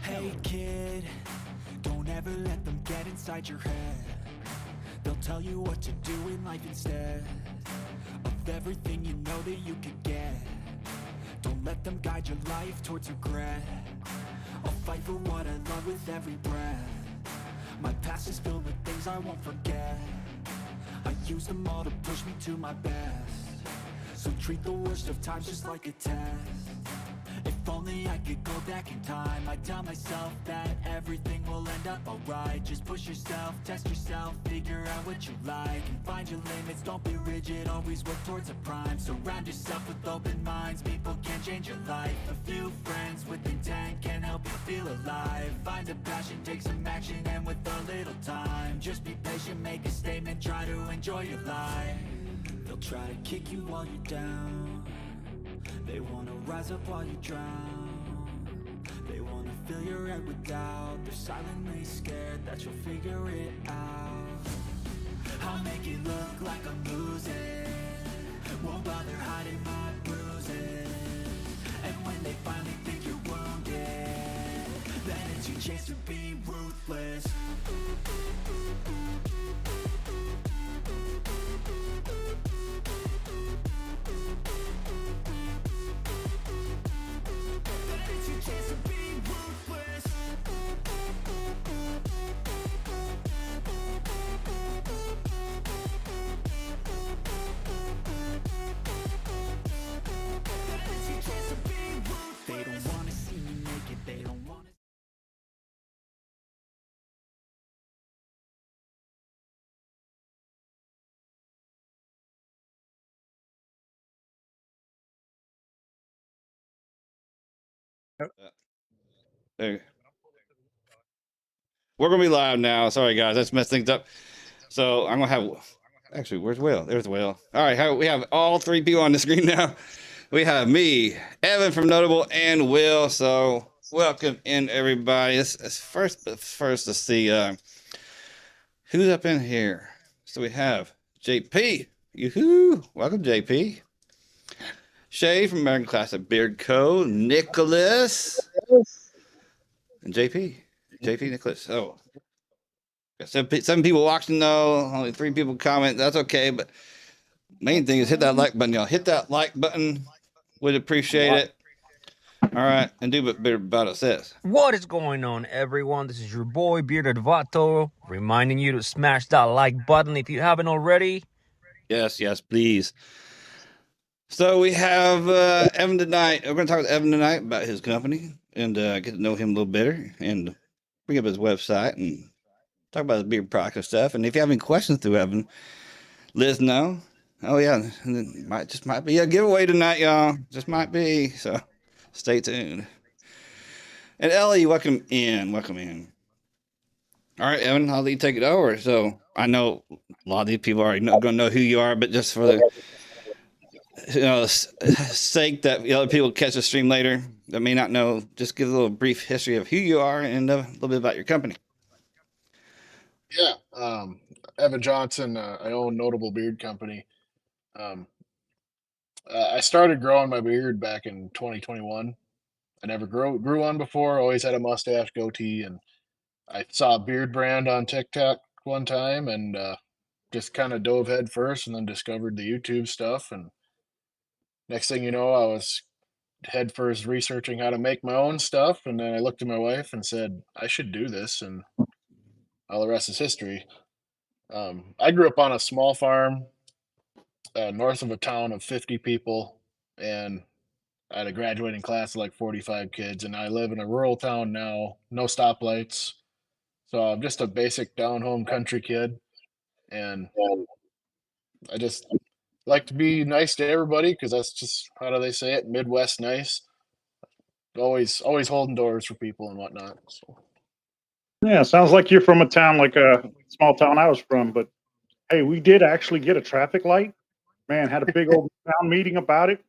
Hey kid, don't ever let them get inside your head. They'll tell you what to do in life instead of everything you know that you could get. Don't let them guide your life towards regret. I'll fight for what I love with every breath. My past is filled with things I won't forget. I use them all to push me to my best. So treat the worst of times just like a test. If only I could go back in time, I'd tell myself that everything will end up alright. Just push yourself, test yourself, figure out what you like, and find your limits, don't be rigid, always work towards a prime. Surround yourself with open minds, people can change your life. A few friends with intent can help you feel alive. Find a passion, take some action, and with a little time, just be patient, make a statement, try to enjoy your life. They'll try to kick you while you're down. They wanna rise up while you drown. They wanna fill your head with doubt. They're silently scared that you'll figure it out. I'll make it look like I'm losing, won't bother hiding my bruises. And when they finally think you're wounded, then it's your chance to be ruthless. There. We're gonna be live now. Sorry guys, let's mess things up. So I'm gonna have actually, where's Will? There's Will. All right, we have all three people on the screen now. We have me, Evan from Notable, and Will. So welcome in everybody. It's first to see who's up in here. So we have JP. Yoo-hoo! Welcome, JP. Shay from American Classic Beard Co. Nicholas. And JP Nicholas. Oh, some people watching though. Only 3 people comment. That's okay, but main thing is hit that like button, y'all. Hit that like button. Would appreciate it. All right, and do what Beard Vato says. What is going on, everyone? This is your boy Bearded Vato, reminding you to smash that like button if you haven't already. Yes, please. So we have Evan tonight. We're going to talk with Evan tonight about his company and get to know him a little better and bring up his website and talk about his beard product and stuff. And if you have any questions through Evan, let us know. Oh yeah, and it might be a giveaway tonight, y'all. Just might be. So stay tuned. And Ellie, welcome in. All right, Evan, I'll let you take it over. So I know a lot of these people are already going to know who you are, but just for the sake that other people catch the stream later that may not know, just give a little brief history of who you are and a little bit about your company. Yeah, Evan Johnson. I own Notable Beard Company. I started growing my beard back in 2021. I never grew one before. Always had a mustache, goatee, and I saw a beard brand on TikTok one time and just kind of dove head first, and then discovered the YouTube stuff. And next thing you know, I was head first researching how to make my own stuff. And then I looked at my wife and said, I should do this. And all the rest is history. I grew up on a small farm north of a town of 50 people. And I had a graduating class of like 45 kids. And I live in a rural town now, no stoplights. So I'm just a basic down home country kid. And I just like to be nice to everybody because that's just, how do they say it? Midwest nice. Always holding doors for people and whatnot. So. Yeah, sounds like you're from a town like a small town I was from. But hey, we did actually get a traffic light. Man, had a big old town meeting about it.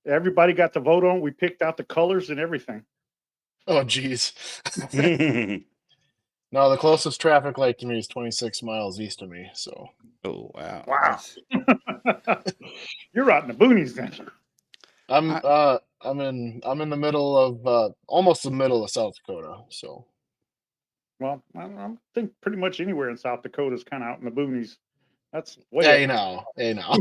Everybody got to vote on. We picked out the colors and everything. Oh, geez. No, the closest traffic light to me is 26 miles east of me. So. Oh wow. Wow. You're out in the boonies then. I'm I- I'm in the middle of almost the middle of South Dakota. So Well, I think pretty much anywhere in South Dakota is kind of out in the boonies. That's way hey up. now, hey now.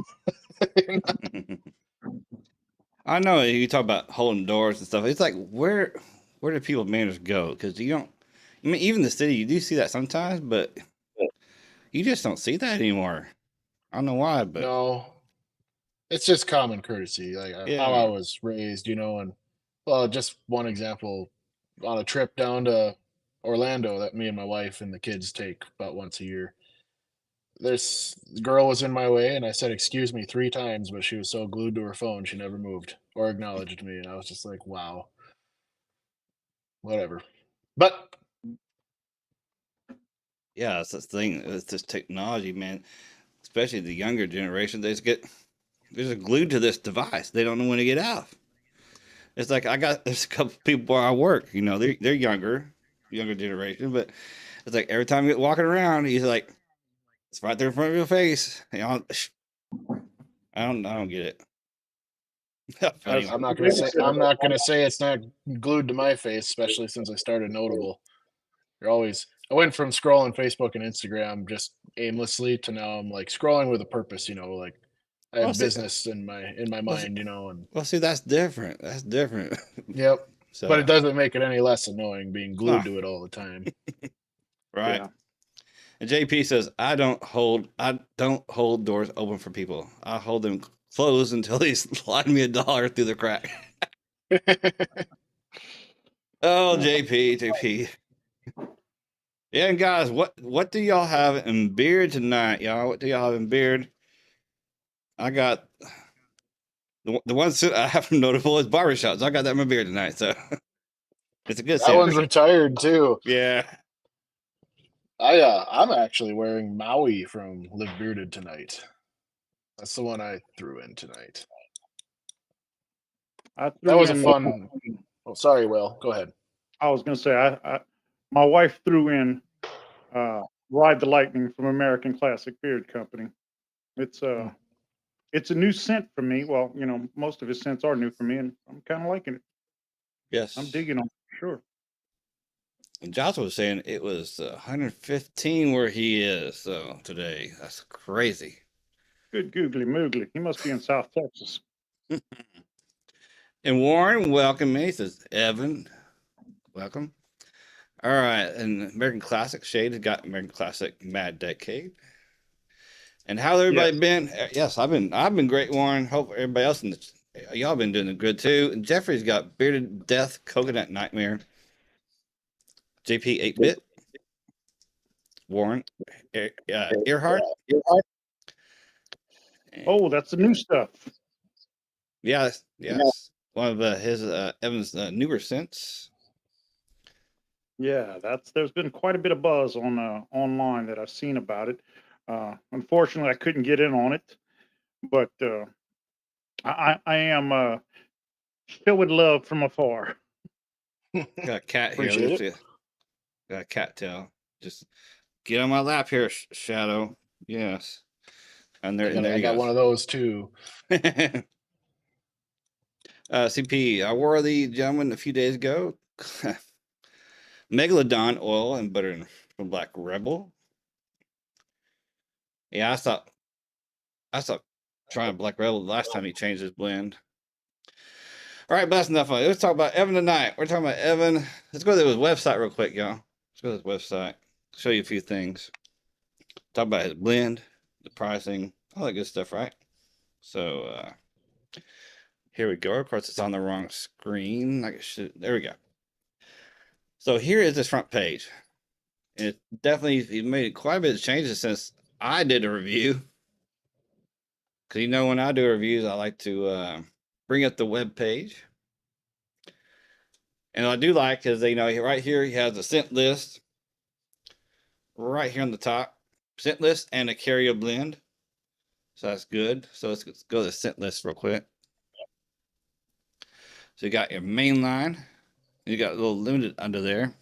I know you talk about holding doors and stuff. It's like where do people manners go? Because you don't. I mean, even the city, you do see that sometimes, but you just don't see that anymore. I don't know why, but No, it's just common courtesy, like how I yeah. was raised, and well, just one example on a trip down to Orlando that me and my wife and the kids take about once a year. This girl was in my way, and I said excuse me 3 times, but she was so glued to her phone she never moved or acknowledged me, and I was just like, wow, whatever. But Yeah, it's this thing. It's this technology, man. Especially the younger generation, they're just glued to this device. They don't know when to get out. It's like there's a couple people where I work. They're younger generation, but it's like every time you're walking around, he's like, it's right there in front of your face. I don't get it. But That's anyway, I'm not gonna say babysitter. I'm not gonna say it's not glued to my face, especially since I started Notable. You're always I went from scrolling Facebook and Instagram just aimlessly to now I'm like scrolling with a purpose, like I well, have see, business in my well, see, mind, and well, see, that's different. That's different. yep. But it So, doesn't make it any less annoying being no, glued to it all the time. right. Yeah. And JP says, I don't hold doors open for people. I hold them closed until they slide me $1 through the crack. Oh, JP. Yeah, and guys, what do y'all have in beer tonight, y'all? What do y'all have in beer? I got the one suit I have from Notable is barbershops. I got that in my beer tonight, so it's a good That one's sandwich. retired too. Yeah. I'm actually wearing Maui from Live Bearded tonight. That's the one I threw in tonight. I That threw was a in. fun. Oh, sorry, Will. Go ahead. I was going to say, my wife threw in Ride the Lightning from American Classic Beard Company. It's Hmm. it's a new scent for me. Well, most of his scents are new for me, and I'm kind of liking it. I'm Yes. digging them for sure. And Joshua was saying it was 115 where he is. So today, that's crazy. Good googly moogly. He must be in South Texas. And Warren, welcome me. He says, Evan, welcome. All right. And American Classic Shade has got American Classic Mad Decade. And how's Yes. everybody been? Yes, I've been great, Warren. Hope everybody else y'all been doing good too. And Jeffrey's got Bearded Death, Coconut Nightmare, JP 8-bit, Warren, Earhart. Oh, that's the new stuff. Yes. One of his Evan's newer scents. Yeah, there's been quite a bit of buzz on online that I've seen about it. Unfortunately, I couldn't get in on it, but I am showing love from afar. Got a cat here. Appreciate Let's it. see. Got a cat tail. Just get on my lap here, Shadow. Yes. And there, I and got there I he got one goes. of those too. CP, I wore the gentleman a few days ago. Megalodon oil and butter from Black Rebel. Yeah, I stopped trying Black Rebel the last time he changed his blend. All right, but that's enough of it. Let's talk about Evan tonight. We're talking about Evan. Let's go to his website real quick, y'all. Let's go to his website. Show you a few things. Talk about his blend, the pricing, all that good stuff, right? So here we go. Of course, it's on the wrong screen. Like it should. There we go. So here is this front page. And it definitely he made quite a bit of changes since I did a review. Because when I do reviews, I like to bring up the web page. And I do like is right here he has a scent list right here on the top, scent list and a carrier blend. So that's good. So let's go to the scent list real quick. So you got your main line, you got a little limited under there.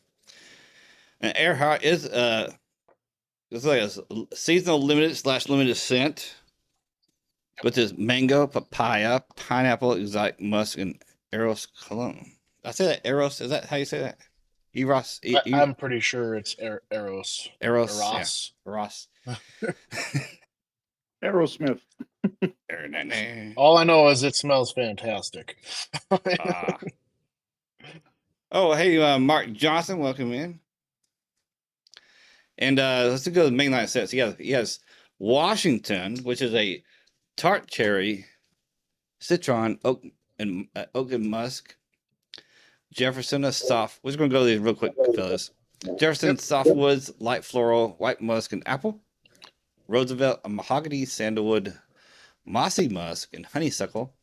And Earhart is it's like a seasonal limited scent, which is mango, papaya, pineapple, exotic musk, and Eros cologne. I say that Eros. Is that how you say that? Eros. I'm pretty sure it's Eros. Eros. Yeah. Eros. Aerosmith. All I know is it smells fantastic. Ah. Oh, hey, Mark Johnson, welcome in. And let's go to the mainline sets. He has Washington, which is a tart cherry, citron, oak and musk. Jefferson, a soft. We're just gonna go to these real quick, fellas. Jefferson, softwoods, light floral, white musk, and apple. Roosevelt, a mahogany, sandalwood, mossy musk, and honeysuckle.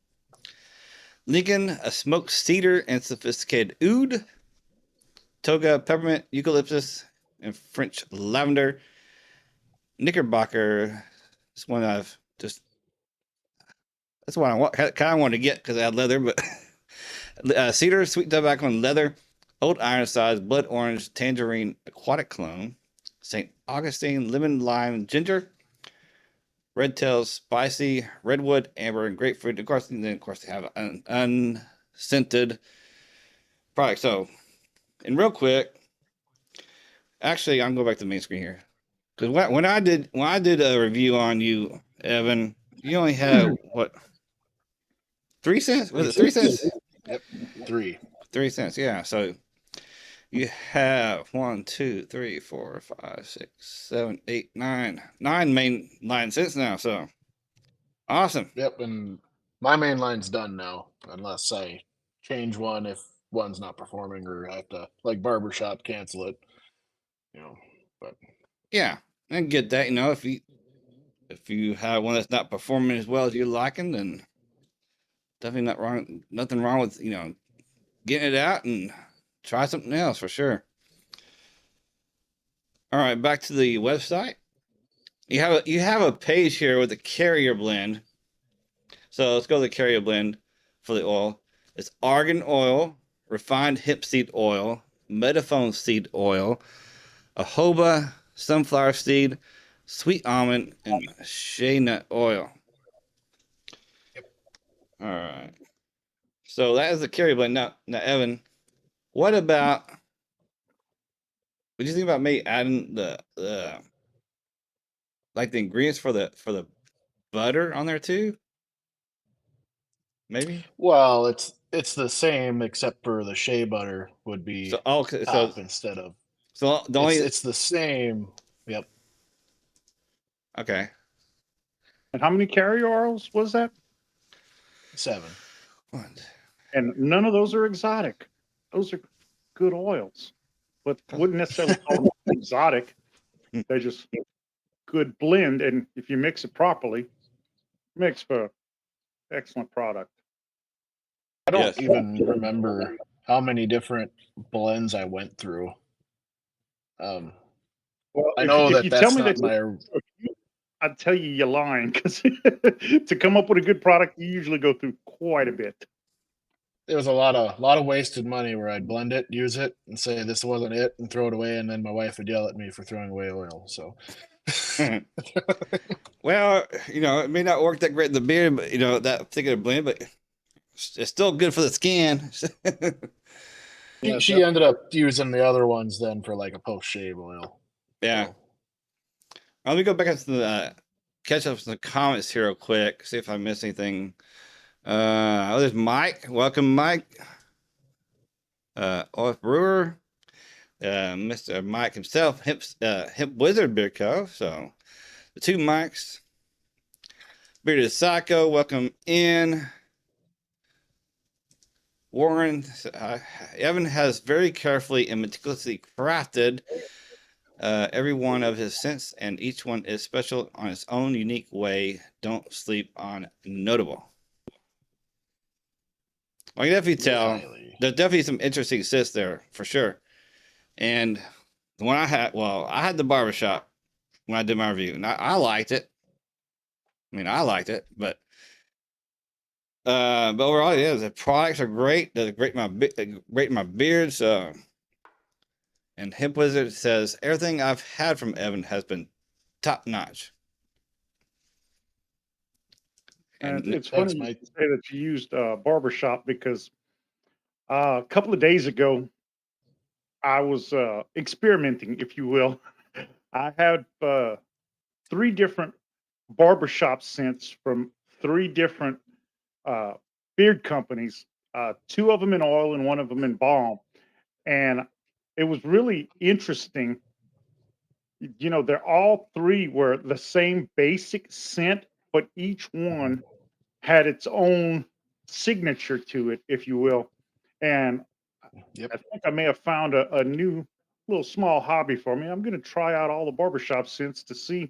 Lincoln, a smoked cedar and sophisticated oud. Toga, peppermint, eucalyptus, and French lavender. Knickerbocker, this one I've just. That's what I kind of want to get because I had leather, but cedar, sweet tobacco, and leather. Old Ironsides, blood orange, tangerine, aquatic cologne. St. Augustine, lemon, lime, ginger. Red tails, spicy, redwood, amber, and grapefruit. Of course, and then of course they have an unscented product. So, and real quick, actually, I'm going back to the main screen here because when I did a review on you, Evan, you only had what 3 cents? Was it 3 cents? Yep, 3. 3 cents, yeah. So you have 1, 2, 3, 4, 5, 6, 7, 8, 9 main line cents now. So awesome. Yep, and my main line's done now, unless I change one if one's not performing or I have to, like barbershop, cancel it. But Yeah, I get that. You know, if you have one that's not performing as well as you're liking, then definitely nothing wrong with getting it out and try something else for sure. All right, back to the website. You have a page here with the carrier blend. So let's go to the carrier blend for the oil. It's argan oil, refined hemp seed oil, metaphone seed oil, jojoba sunflower seed, sweet almond, and shea nut oil. All right. So that is the carrier blend. Now, Evan, what do you think about me adding the like the ingredients for the butter on there too? Maybe. well, it's the same except for the shea butter would be Okay, top instead of. so the only It's the same. Yep, okay. And how many carrier oils was that? 7. And none of those are exotic. Those are good oils, but wouldn't necessarily call them exotic. They're just good blend, and if you mix it properly, makes for excellent product. I don't Yes. even remember how many different blends I went through. Well, I know if you tell that's me not that, my. I'd tell you you're lying because to come up with a good product, you usually go through quite a bit. There was a lot of wasted money where I'd blend it, use it, and say this wasn't it, and throw it away, and then my wife would yell at me for throwing away oil. So, Well, it may not work that great in the beard, but that particular blend, but it's still good for the skin. she ended up using the other ones then for like a post shave oil. Yeah. So, Let me go back into the catch up some comments here real quick. See if I missed anything. There's Mike. Welcome, Mike. Off Brewer. Mr. Mike himself, Hemp Wizard Beer Co. So the 2 Mikes. Bearded Psycho, welcome in. Warren, Evan has very carefully and meticulously crafted every one of his scents, and each one is special on its own unique way. Don't sleep on notable. I can definitely tell there's definitely some interesting scents there for sure. And the one I had the barbershop when I did my review, and I liked it. I liked it, but overall, yeah, the products are great. They're great in my beards. And Hemp Wizard says everything I've had from Evan has been top notch. And And it's Thanks, funny you Mike. say that you used barbershop because a couple of days ago, I was experimenting, if you will. I had 3 different barbershop scents from 3 different uh, beard companies, 2 of them in oil and 1 of them in balm. And it was really interesting. You know, they're all 3 were the same basic scent, but each one had its own signature to it, if you will. And Yep. I think I may have found a new little small hobby for me. I'm going to try out all the barbershop scents to see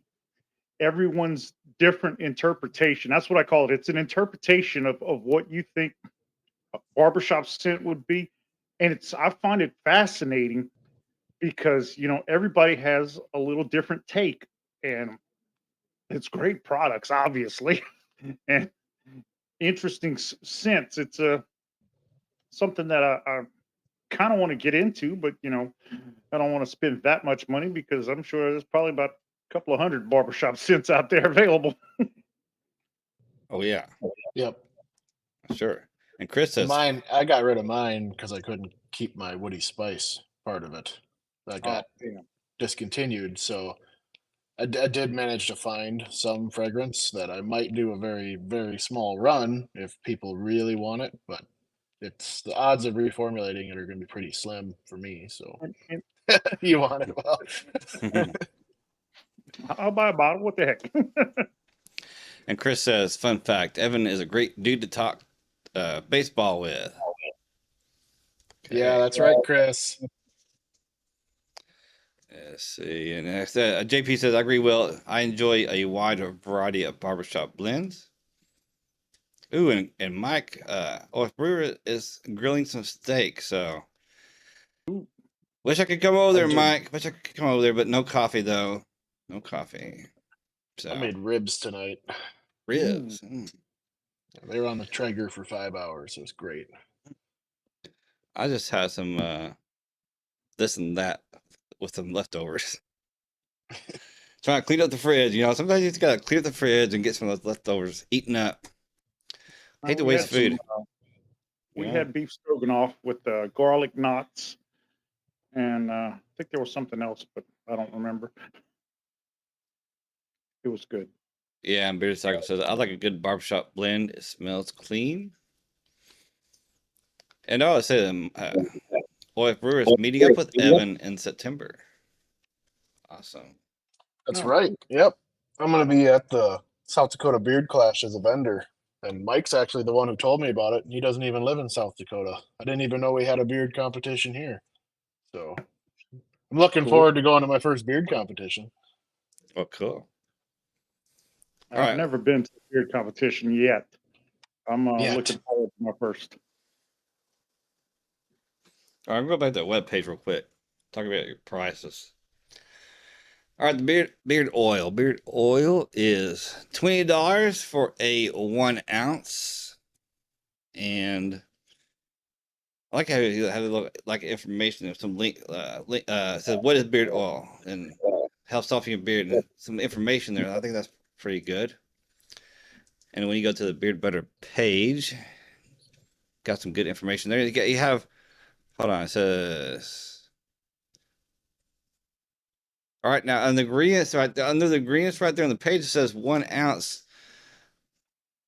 everyone's different interpretation. That's what I call it. It's an interpretation of what you think a barbershop scent would be. And I find it fascinating because, you know, everybody has a little different take, and it's great products, obviously, and interesting scents. It's something that I kind of want to get into, but, you know, I don't want to spend that much money because I'm sure there's probably about a couple of hundred barbershop scents out there available. oh yeah, Yep. sure. And Chris says, Mine, I got rid of mine because I couldn't keep my woody spice part of it. That Oh, got damn. discontinued. So I did manage to find some fragrance that I might do a very, very small run if people really want it, but it's the odds of reformulating it are going to be pretty slim for me. So And you want it, well, I'll buy a bottle. What the heck? and Chris says, fun fact: Evan is a great dude to talk baseball with. yeah, Okay. that's right, Chris. Let's see. And next, JP says, I agree. Well, I enjoy a wide variety of barbershop blends. Ooh, and Mike, OF Brewer is grilling some steak. So, wish I could come over I there, did. Mike. Wish I could come over there, but no coffee, though. No coffee. I So, made ribs tonight. ribs. They were on the Traeger for 5 hours. It was great. I just had some this and that with some leftovers. Trying to clean up the fridge. You know, sometimes you just gotta clear up the fridge and get some of those leftovers eaten up. Hate to We waste had some, food. we Yeah. had beef stroganoff with garlic knots, and I think there was something else, but I don't remember. It was good. Yeah, and Bearded Cycle says, I like a good barbershop blend. It smells clean. And I would say OF Brewer is meeting up with Evan in September. Awesome. That's Oh, right. Yep. I'm going to be at the South Dakota Beard Clash as a vendor. And Mike's actually the one who told me about it. And he doesn't even live in South Dakota. I didn't even know we had a beard competition here. So I'm looking cool. forward to going to my first beard competition. Oh, cool. All I've right. never been to a beard competition yet. I'm Yet. looking forward to my first. All right, I'm going back to the webpage real quick. Talk about your prices. All right, the beard oil. Beard oil is $20 for a 1 ounce. And I like how you have a little like information of some link says what is beard oil and helps soften your beard and some information there. I think that's pretty good. And when you go to the beard butter page, got some good information there. You have hold on, it says all right now on the ingredients right under the ingredients right there on the page it says 1 ounce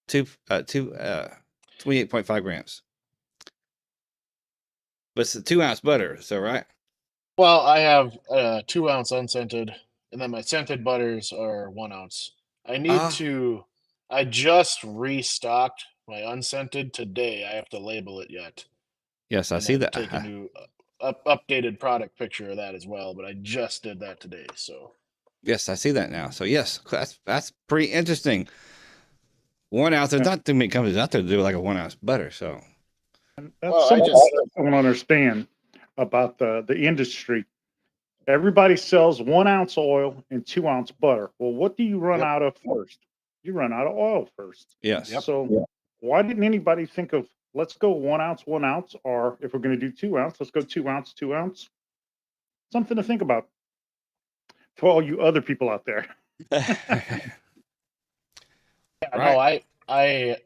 28.5 grams. But it's a 2 ounce butter, so right? Well, I have 2 ounce unscented, and then my scented butters are 1 ounce. I just restocked my unscented today. I have to label it yet. Yes, I And see then that. take a new updated product picture of that as well. But I just did that today. So Yes, I see that now. So yes, that's pretty interesting. 1 ounce. There's not too many companies out there to do like a 1 ounce butter. So And that's well, I something just I don't understand about the industry. Everybody sells 1 ounce oil and 2 ounce butter. Well, what do you run Yep. out of first? You run out of oil first. yes, Yep. So why didn't anybody think of let's go 1 ounce, 1 ounce, or if we're going to do 2 ounce, let's go 2 ounce, 2 ounce. Something to think about for all you other people out there. Yeah, no, Right.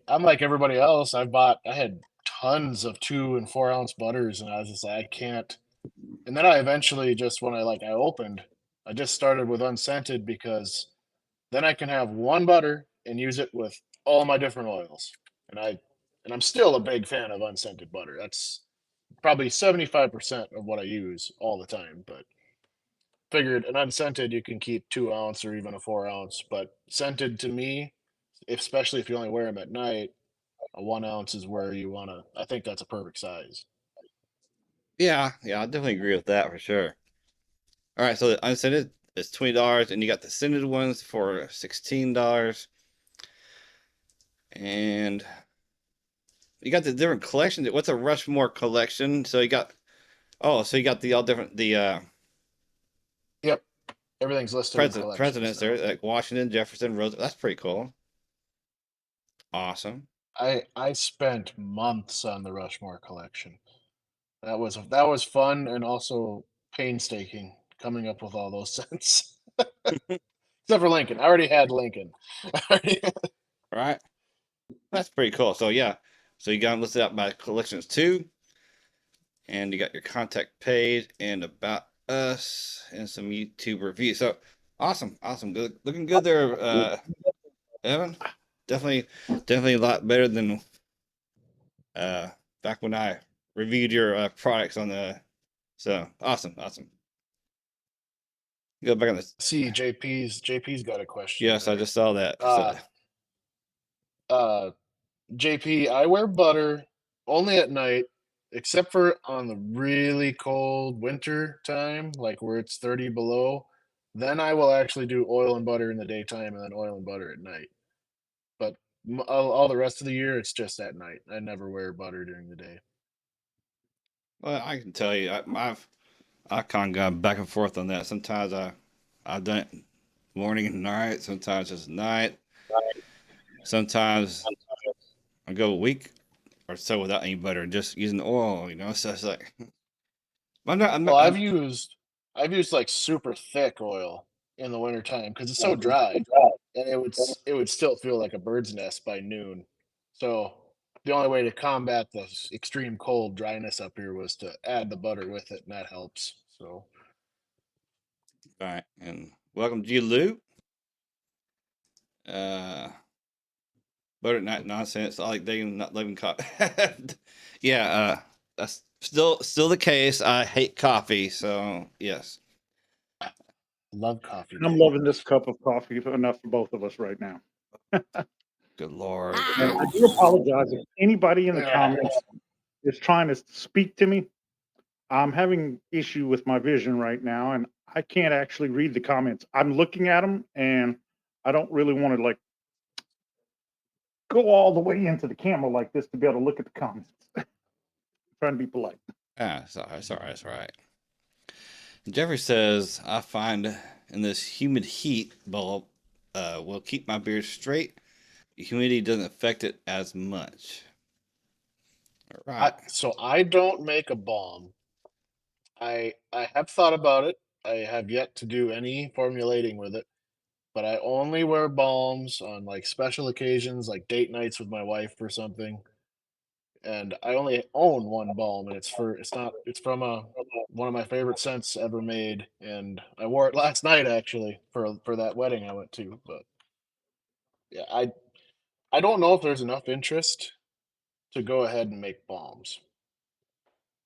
I'm like everybody else. I had tons of 2 and 4 ounce butters, and I was just like, I can't. And then I eventually just when I opened, I just started with unscented because then I can have one butter and use it with all my different oils. And I'm still a big fan of unscented butter. That's probably 75% of what I use all the time. But figured an unscented you can keep 2 ounce or even a 4 ounce, but scented to me, especially if you only wear them at night, a 1 ounce is where you want to. I think that's a perfect size. Yeah, I definitely agree with that for sure. All right, so the unscented is $20, and you got the scented ones for $16, and you got the different collections. What's a Rushmore collection? So you got so you got the all different Yep, everything's listed in collections presidents there, now. like Washington, Jefferson, Roosevelt. That's pretty cool. Awesome. I spent months on the Rushmore collection. That was fun and also painstaking coming up with all those scents. Except for Lincoln. I already had Lincoln. Right. That's pretty cool. So yeah, so you got them listed out by collections too, and you got your contact page and about us and some YouTube reviews. So awesome, good, looking good there, Evan. Definitely a lot better than uh back when I reviewed your products on the. So awesome. Go back on this. See, JP's got a question Yes, I there. just saw that. So, Uh uh JP, I wear butter only at night, except for on the really cold winter time, like where it's 30 below. Then I will actually do oil and butter in the daytime and then oil and butter at night. But all the rest of the year, it's just at night. I never wear butter during the day. well, I can tell you, I kind of gone back and forth on that. Sometimes I've done it morning and night. Sometimes it's night. Sometimes I go a week or so without any butter, just using oil. So it's like Well, I've used like super thick oil in the wintertime because it's so dry, and it would still feel like a bird's nest by noon. So the only way to combat the extreme cold dryness up here was to add the butter with it, and that helps. So all right. And welcome to you, Lou. Uh, butter not nonsense. I like dating, not living coffee. Yeah, that's still the case. I hate coffee, so yes. love coffee And I'm dating. loving this cup of coffee enough for both of us right now. Good lord. And I do apologize if anybody in the Yeah. comments is trying to speak to me. I'm having issue with my vision right now, and I can't actually read the comments. I'm looking at them, and I don't really want to like go all the way into the camera like this to be able to look at the comments. Trying to be polite. It's all right. Jeffrey says, I find in this humid heat bulb will keep my beard straight. The humidity doesn't affect it as much. All right. So I don't make a balm. I have thought about it. I have yet to do any formulating with it, but I only wear balms on like special occasions, like date nights with my wife or something. And I only own one balm, and it's from a one of my favorite scents ever made, and I wore it last night actually for that wedding I went to. But yeah, I don't know if there's enough interest to go ahead and make balms.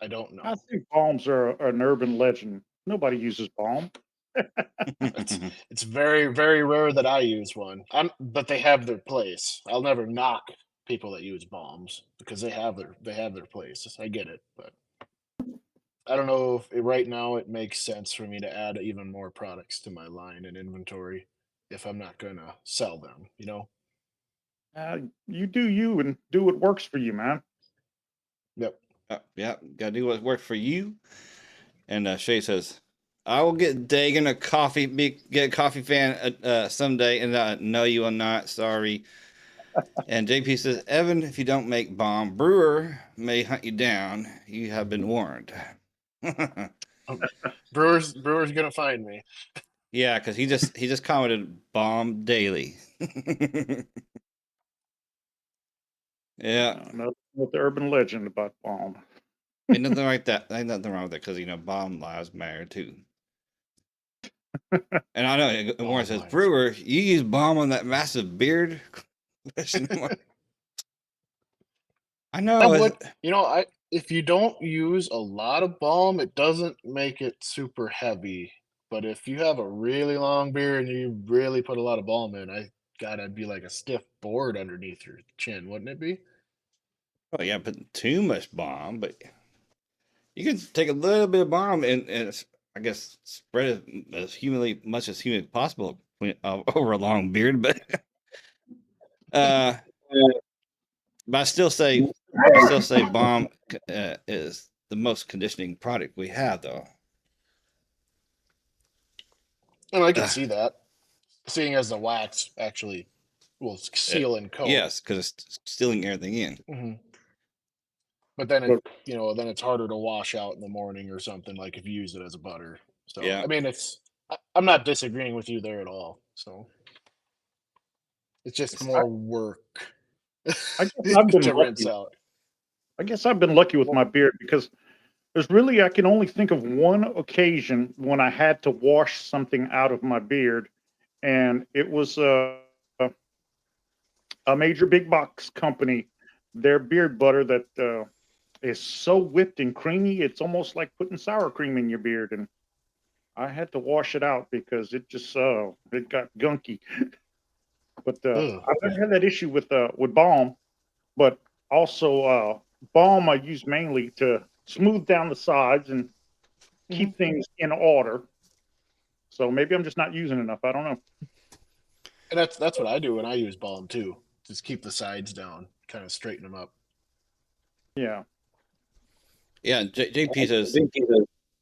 I don't I know. think balms are an urban legend. Nobody uses balm. It's it's very very rare that I use one. But they have their place. I'll never knock people that use balms because they have their place. I get it, but I don't know if right now it makes sense for me to add even more products to my line and inventory if I'm not gonna sell them. You do you and do what works for you, man. Yep. Yeah, gotta do what works for you. And Shay says, I will get Dagan a coffee, get a coffee fan someday. And no, you will not. Sorry. And JP says, Evan, if you don't make bomb, Brewer may hunt you down. You have been warned. Brewer's gonna find me. Yeah, because he just commented bomb daily. Yeah, Nothing with the urban legend about bomb. ain't nothing like that. Ain't nothing wrong with it because bomb lives matter too. And I know Warren says, lives. Brewer, you use bomb on that massive beard. Question mark. I I know. would, if you don't use a lot of balm, it doesn't make it super heavy. But if you have a really long beard and you really put a lot of balm in, it'd be like a stiff board underneath your chin, wouldn't it be? Oh yeah, but too much bomb. But you can take a little bit of bomb and I guess spread it as much as humanly possible over a long beard. Uh, but I still say bomb is the most conditioning product we have, though. And I can Uh, see that, seeing as the wax actually will seal and coat. yes, because it's stealing everything in. Hmm. But then But then it's harder to wash out in the morning or something, like if you use it as a butter. So Yeah, I mean, I'm not disagreeing with you there at all. So it's just it's, I, more work I guess I've been to rinse lucky. out. I guess I've been lucky with my beard because there's really I can only think of one occasion when I had to wash something out of my beard, and it was a major big box company. Their beard butter that is so whipped and creamy, it's almost like putting sour cream in your beard, and I had to wash it out because it got gunky. But Ugh. I've never had that issue with balm, but also balm I use mainly to smooth down the sides and Mhm. keep things in order. So maybe I'm just not using enough. I don't know. And that's what I do when I use balm too. Just keep the sides down, kind of straighten them up. Yeah. yeah. JP says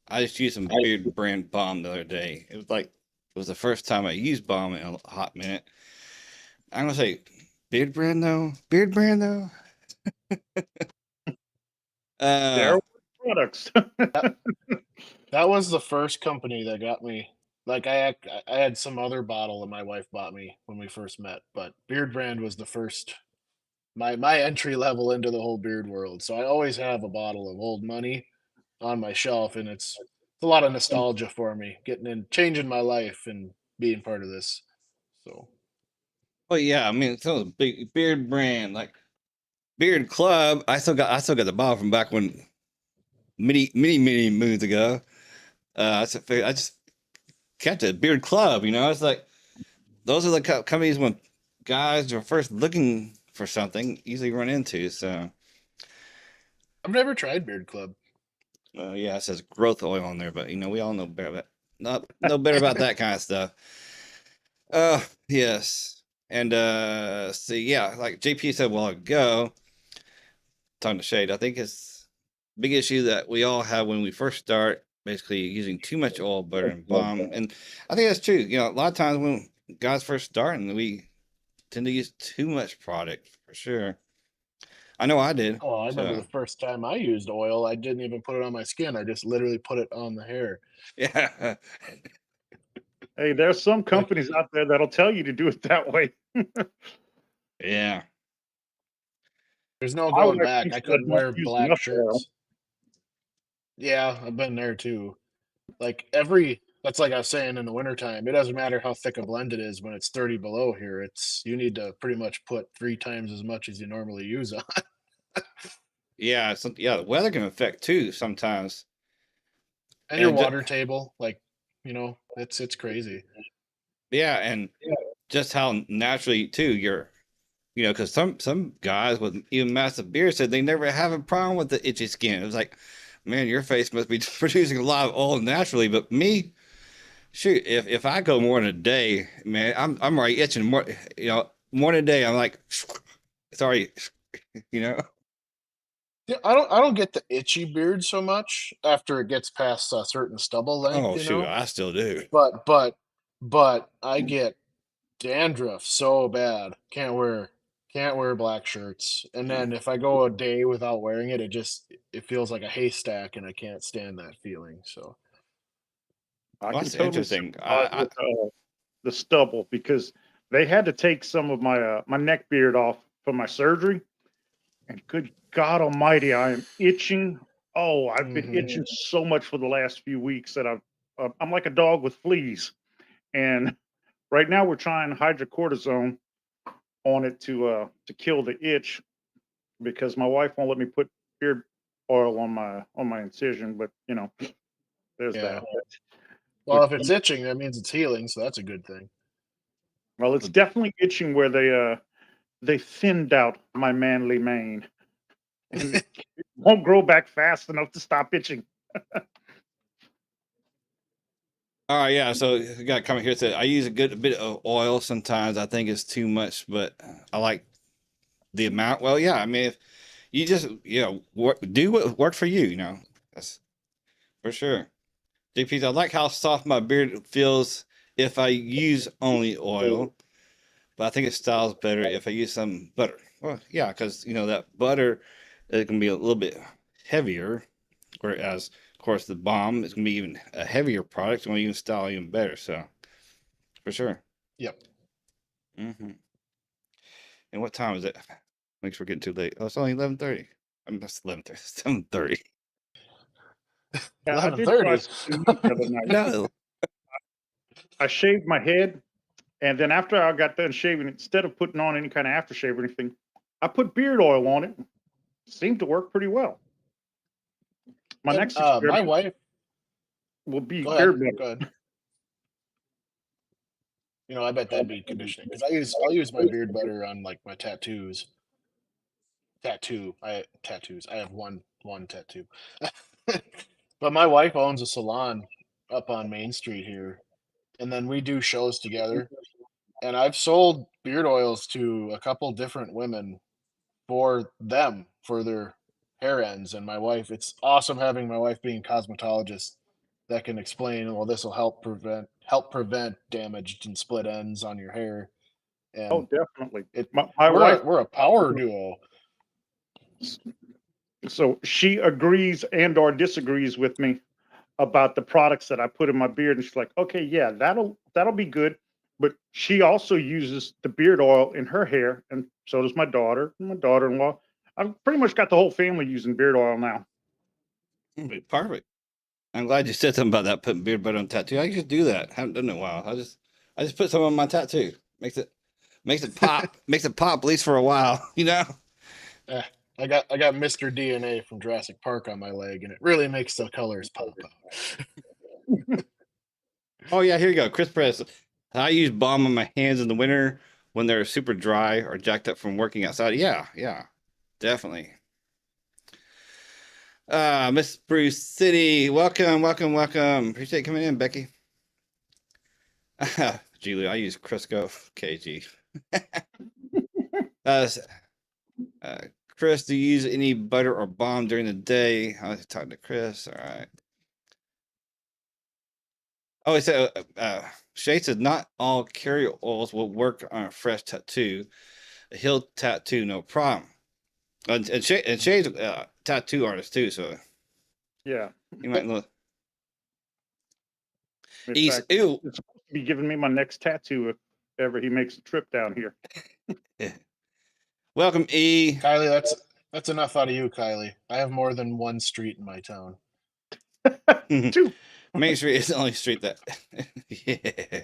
I just used some beard brand balm the other day. It was the first time I used balm in a hot minute. I'm gonna say beard brand though. Beard brand though. There Uh, were products. That was the first company that got me. Like I had some other bottle that my wife bought me when we first met, but Beard Brand was the first my entry level into the whole beard world. So I always have a bottle of Old Money on my shelf, and it's a lot of nostalgia for me, getting in, changing my life, and being part of this. So well, yeah. I mean, so big beard brand like Beard Club. I still got the bottle from back when many moons ago. I just kept it. Beard Club. It's like those are the companies when guys are first looking for something usually run into. So I've never tried Beard Club. yeah, it says growth oil on there, but we all know better about not know better about that kind of stuff. Yes. And see, yeah, like JP said a while ago, talking to Shade, I think it's a big issue that we all have when we first start, basically using too much oil, butter, and balm. And I think that's true. A lot of times when guys first start, and we tend to use too much product for sure. I know I did. Oh, I remember So the first time I used oil, I didn't even put it on my skin. I just literally put it on the hair. yeah, Hey, there's some Like companies out there that'll tell you to do it that way. yeah. there's no My going wife back. thinks I that I couldn't don't wear use black enough oil. shirts. Yeah, I've been there too. That's like I was saying in the wintertime, it doesn't matter how thick a blend it is when it's 30 below here. You need to pretty much put 3 times as much as you normally use on. Yeah, yeah, the weather can affect too sometimes. And your And water table, like, it's crazy. yeah, and just how naturally too because some guys with even massive beards said they never have a problem with the itchy skin. It was like, man, your face must be producing a lot of oil naturally. But me, shoot, if I go more than a day, man, I'm already itching more. More than a day, I'm like, sorry, you know. Yeah, I don't get the itchy beard so much after it gets past a certain stubble length, Oh shoot, I still do. But I get dandruff so bad. Can't wear black shirts. And Uh, then if I go a day without wearing it, it feels like a haystack and I can't stand that feeling. So I Well, can that's totally interesting. sympathize with the stubble because they had to take some of my my neck beard off for my surgery, and good God Almighty, I am itching. Oh, I've been Hmm. itching so much for the last few weeks that I'm like a dog with fleas, and right now we're trying hydrocortisone on it to kill the itch because my wife won't let me put beard oil on my incision, but you know, there's Yeah. that. Well, But if it's itching, that means it's healing, so that's a good thing. well, it's definitely itching where they thinned out my manly mane and it won't grow back fast enough to stop itching. All right, yeah. So we got a comment here that said I use a good bit of oil sometimes. I think it's too much, but I like the amount. Well, yeah. I mean, if you just do what worked for you. You know, that's for sure. JP's, I like how soft my beard feels if I use only oil, but I think it styles better if I use some butter. Well, yeah, because that butter it can be a little bit heavier, whereas of course the balm is gonna be even a heavier product. It's gonna even style even better. So for sure. Yep. Hmm. And what time is it? Make sure we're getting too late. Oh, it's only 11:30. I mean, that's 11:30. 7:30. Yeah, I did try 11:30. something new the other night. No. I shaved my head, and then after I got done shaving, instead of putting on any kind of aftershave or anything, I put beard oil on it. Seemed to work pretty well. My And next my experiment wife, will be go ahead. beard butter. Go ahead. I bet that'd be conditioning because I'll use my beard butter on like my tattoos. Tattoos. I have one tattoo. But my wife owns a salon up on Main Street here, and then we do shows together. And I've sold beard oils to a couple different women for them for their hair ends. And my wife, it's awesome having my wife being a cosmetologist that can explain, well, this will help prevent damaged and split ends on your hair. Oh, And definitely. it My we're wife, a, we're a power duo. so she agrees and or disagrees with me about the products that I put in my beard, and she's like, "Okay, yeah, that'll be good." But she also uses the beard oil in her hair, and so does my daughter and my daughter-in-law. I've pretty much got the whole family using beard oil now. Perfect. I'm glad you said something about that putting beard butter on tattoo. I used to do that. Haven't done it in a while. I just put some on my tattoo. Makes it pop. Makes it pop at least for a while. Eh, I got Mr. DNA from Jurassic Park on my leg, and it really makes the colors pop out. Oh yeah, here you go. Chris Press. I use balm on my hands in the winter when they're super dry or jacked up from working outside. Yeah, yeah, definitely. Miss Bruce City, welcome, welcome, welcome. Appreciate you coming in, Becky. Julie, I use Crisco KG. uh, uh, Chris, do you use any butter or balm during the day? I was talking to Chris. All right. Oh, he said, Shay said not all carrier oils will work on a fresh tattoo. A heel tattoo, no problem. And Shay's a tattoo artist too, so Yeah. you might look. In He's fact, ew. it's supposed to be giving me my next tattoo if ever he makes a trip down here. Welcome, E. Kylie, that's enough out of you, Kylie. I have more than one street in my town. Two. Main Street is the only street that. Yeah.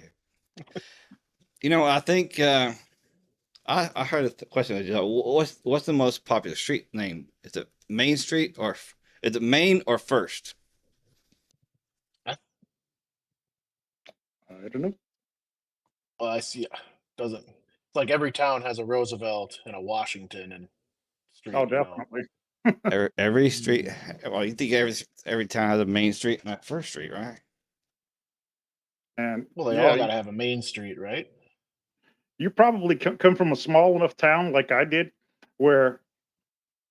I think I heard a question. What's the most popular street name? Is it Main Street or is it Main or First? I don't know. Well, I see. Doesn't it's like every town has a Roosevelt and a Washington and street. Oh, definitely. Every street. Well, you think every town has a Main Street and a First Street, right? And Well, they yeah, all got to have a main street, right? you probably come from a small enough town like I did, where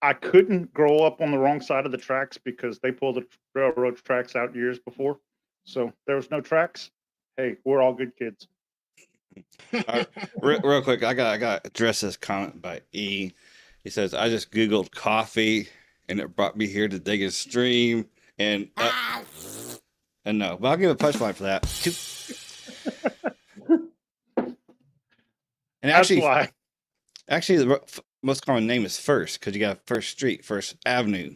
I couldn't grow up on the wrong side of the tracks because they pulled the railroad tracks out years before. So there was no tracks. Hey, we're all good kids. All right, real quick, I got to address this comment by E. He says I just googled coffee and it brought me here to dig a stream and And no, but I'll give a punchline for that. And That's why. actually, the most common name is First because you got First Street, First Avenue,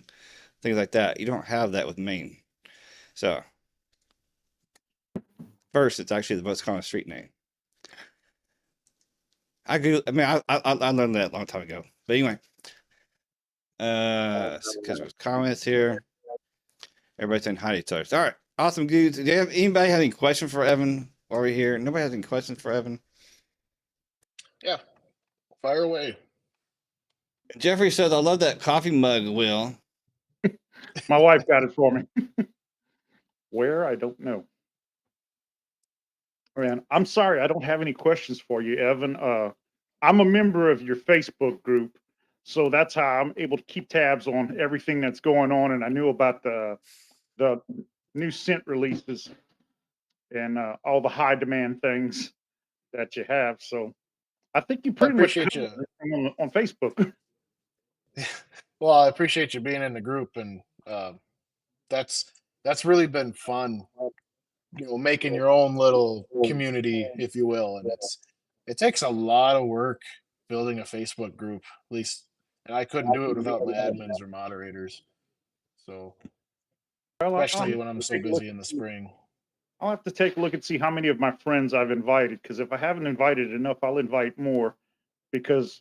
things like that. You don't have that with Maine. So, First, it's actually the most common street name. I learned that a long time ago. But anyway, because there's comments here. Everybody's saying hi to each other. All right, awesome, dudes. Do you have anybody have any questions for Evan while we're here? Nobody has any questions for Evan? Yeah, fire away. Jeffrey says, "I love that coffee mug, Will." My wife got it for me. Where? I don't know. Man, I'm sorry, I don't have any questions for you, Evan. I'm a member of your Facebook group, so that's how I'm able to keep tabs on everything that's going on. And I knew about the new scent releases and all the high demand things that you have. So I think you I pretty much appreciate covered you. everything on Facebook. Well, I appreciate you being in the group, and that's really been fun. You know, making your own little community, if you will, and it takes a lot of work building a Facebook group. At least, and I couldn't do it without my admins or moderators. So, Well, especially when I'm so busy in the spring. I'll have to take a look and see how many of my friends I've invited. Because if I haven't invited enough, I'll invite more. Because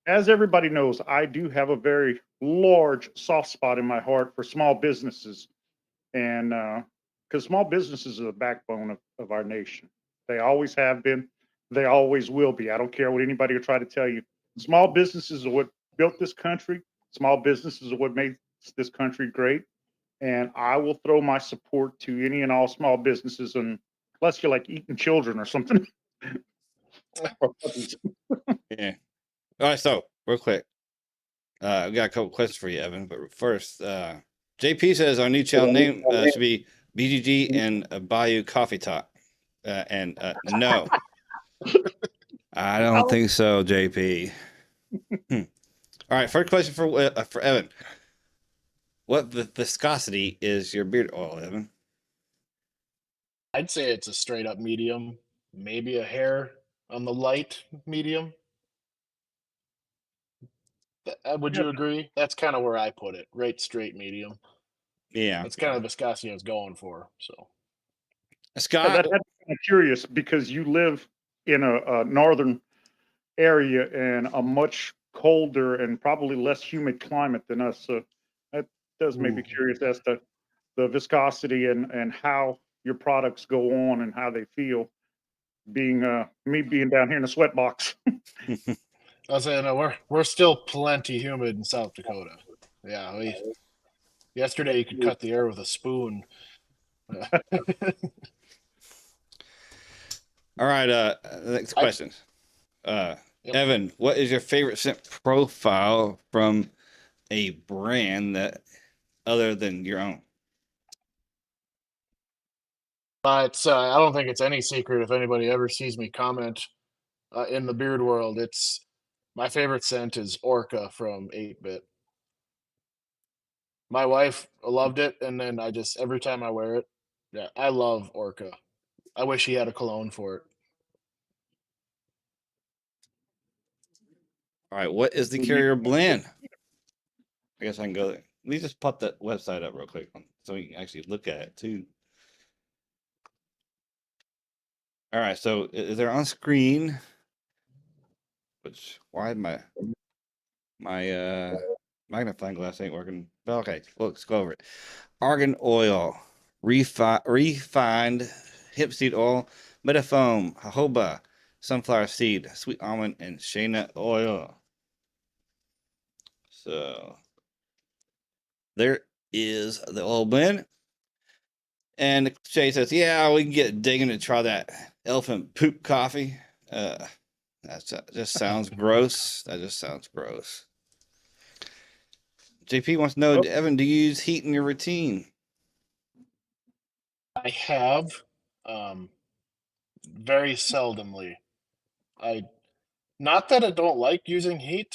as everybody knows, I do have a very large soft spot in my heart for small businesses. And because small businesses are the backbone of our nation. They always have been, they always will be. I don't care what anybody will try to tell you. Small businesses are what built this country. Small businesses are what made this country great. And I will throw my support to any and all small businesses, unless you're like eating children or something. Or puppies. Yeah. All right, so real quick, we got a couple questions for you, Evan. But first, JP says our new channel name should be BGG and a Bayou Coffee Talk. And no, I don't think so, JP. All right, first question for Evan. What viscosity is your beard oil, Evan? I'd say it's a straight up medium, maybe a hair on the light medium. Would you agree? That's kind of where I put it, right straight medium. Yeah. That's kind of the viscosity I was going for. So, Yeah, Scott, that had me curious because you live in a northern area and a much colder and probably less humid climate than us. So that does make me curious as to the viscosity and how your products go on and how they feel. Being me being down here in the sweat box. I was saying, no, we're still plenty humid in South Dakota. Yeah, yesterday you could cut the air with a spoon. all right, next question. Yep. Evan, what is your favorite scent profile from a brand that other than your own? But I don't think it's any secret if anybody ever sees me comment in the beard world. It's my favorite scent is Orca from 8-Bit. My wife loved it, and then I just every time I wear it, yeah, I love Orca. I wish he had a cologne for it. All right, what is the carrier blend? I guess I can go there. Let me just pop that website up real quick so we can actually look at it too. All right, so is there on screen? Which why my magnifying glass ain't working? Okay, let's go over it. Argan oil, refined hemp seed oil, metafoam, jojoba, sunflower seed, sweet almond, and shea oil. So there is the oil blend. And Shay says, yeah, we can get digging to try that elephant poop coffee. That just sounds gross. That just sounds gross. JP wants to know, Evan, do you use heat in your routine? I have, very seldomly. I not that I don't like using heat.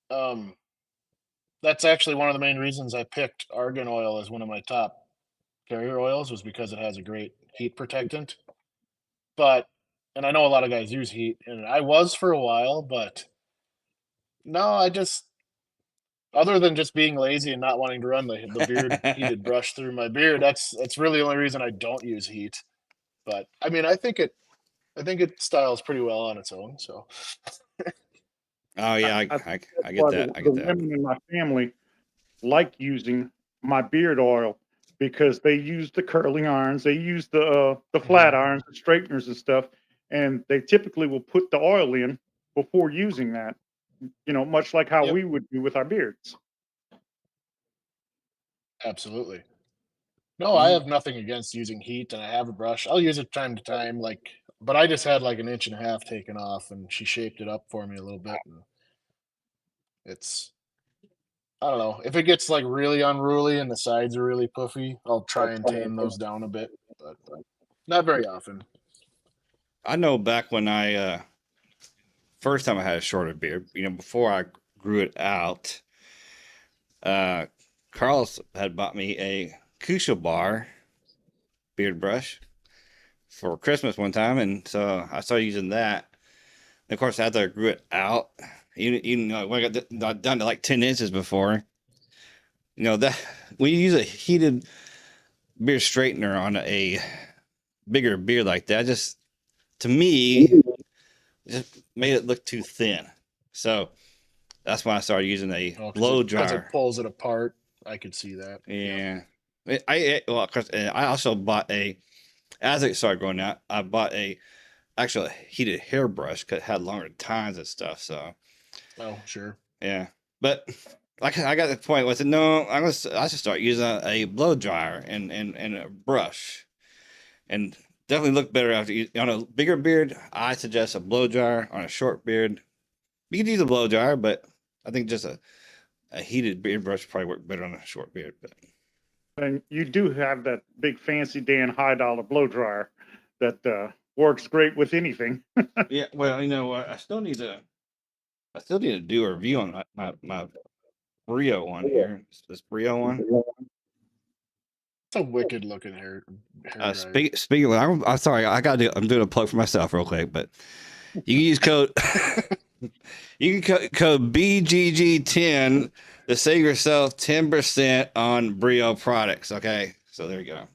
That's actually one of the main reasons I picked argan oil as one of my top carrier oils was because it has a great heat protectant. But and I know a lot of guys use heat, and I was for a while, but no, I just other than just being lazy and not wanting to run the beard heated brush through my beard, that's really the only reason I don't use heat. But I mean, I think it styles pretty well on its own. So Oh yeah, I think I that's get why that. I the get that. women in my family like using my beard oil because they use the curling irons, they use the flat mhm. irons, the straighteners and stuff, and they typically will put the oil in before using that. Much like how Yep, we would do with our beards. absolutely. No, I Mm. have nothing against using heat, and I have a brush. I'll use it time to time, but I just had like an inch and a half taken off, and she shaped it up for me a little bit, and it's I don't know if it gets like really unruly and the sides are really puffy. I'll try and tame those down a bit, but not very often. I know back when I first time I had a shorter beard, before I grew it out, uh, Carlos had bought me a Kusha bar beard brush for Christmas one time, and so I started using that. And of course, after I grew it out, even when I got down to like 10 inches before, that when you use a heated beard straightener on a bigger beard like that, just to me, just made it look too thin. So that's when I started using a Oh, blow because it dryer. pulls it apart. I could see that. Yep. Yeah. Well, of course, and I also bought as it started growing out, I bought a actual heated hairbrush because it had longer tines and stuff. So Oh, sure. yeah, but like I got the point was no, I should start using a blow dryer and a brush, and definitely look better after on a bigger beard. I suggest a blow dryer. On a short beard, you can use a blow dryer, but I think just a heated beard brush probably work better on a short beard. But And you do have that big fancy Dan high dollar blow dryer that works great with anything. yeah, well, what, I still need to do a review on my Brio one here. This Brio one. It's a wicked looking hair dryer. Speaking of, I'm sorry, I'm doing a plug for myself real quick, but you can use code you can code BGG10 to save yourself 10% on Brio products. Okay, so there you go.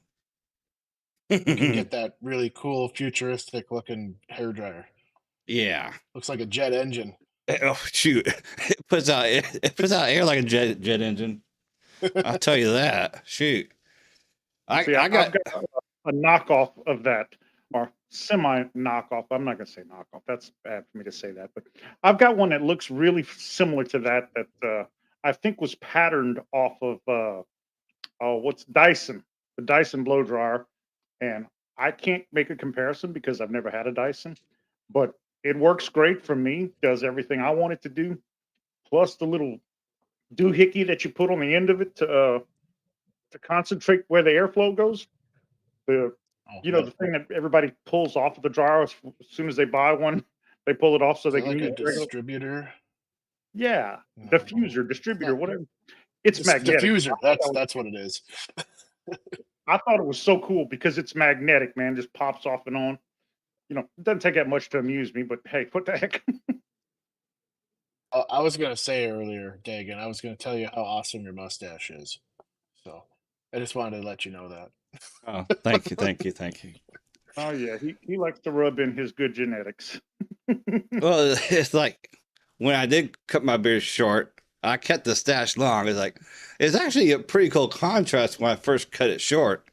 You can get that really cool futuristic looking hair dryer. Yeah. Looks like a jet engine. Oh shoot, it puts out air like a jet engine. I'll tell you that. Shoot, See, I I've got got a knockoff of that, or semi knockoff. I'm not going to say knockoff. That's bad for me to say that, but I've got one that looks really similar to that. That I think was patterned off of what's Dyson, the Dyson blow dryer, and I can't make a comparison because I've never had a Dyson, but it works great for me. Does everything I want it to do, plus the little doohickey that you put on the end of it to concentrate where the airflow goes. The Oh, the thing that everybody pulls off of the dryer as soon as they buy one, they pull it off so is they it can like use a it regular. distributor? Yeah, No, diffuser, distributor, not whatever. It's magnetic. diffuser. That's what it is. I thought it was so cool because it's magnetic, man. Just pops off and on. It doesn't take that much to amuse me, but hey, what the heck? I was gonna say earlier, Dagan. I was gonna tell you how awesome your mustache is. So I just wanted to let you know that. oh, thank you, thank you, thank you. Oh yeah, he likes to rub in his good genetics. Well, it's like when I did cut my beard short, I kept the stash long. It's actually a pretty cool contrast when I first cut it short.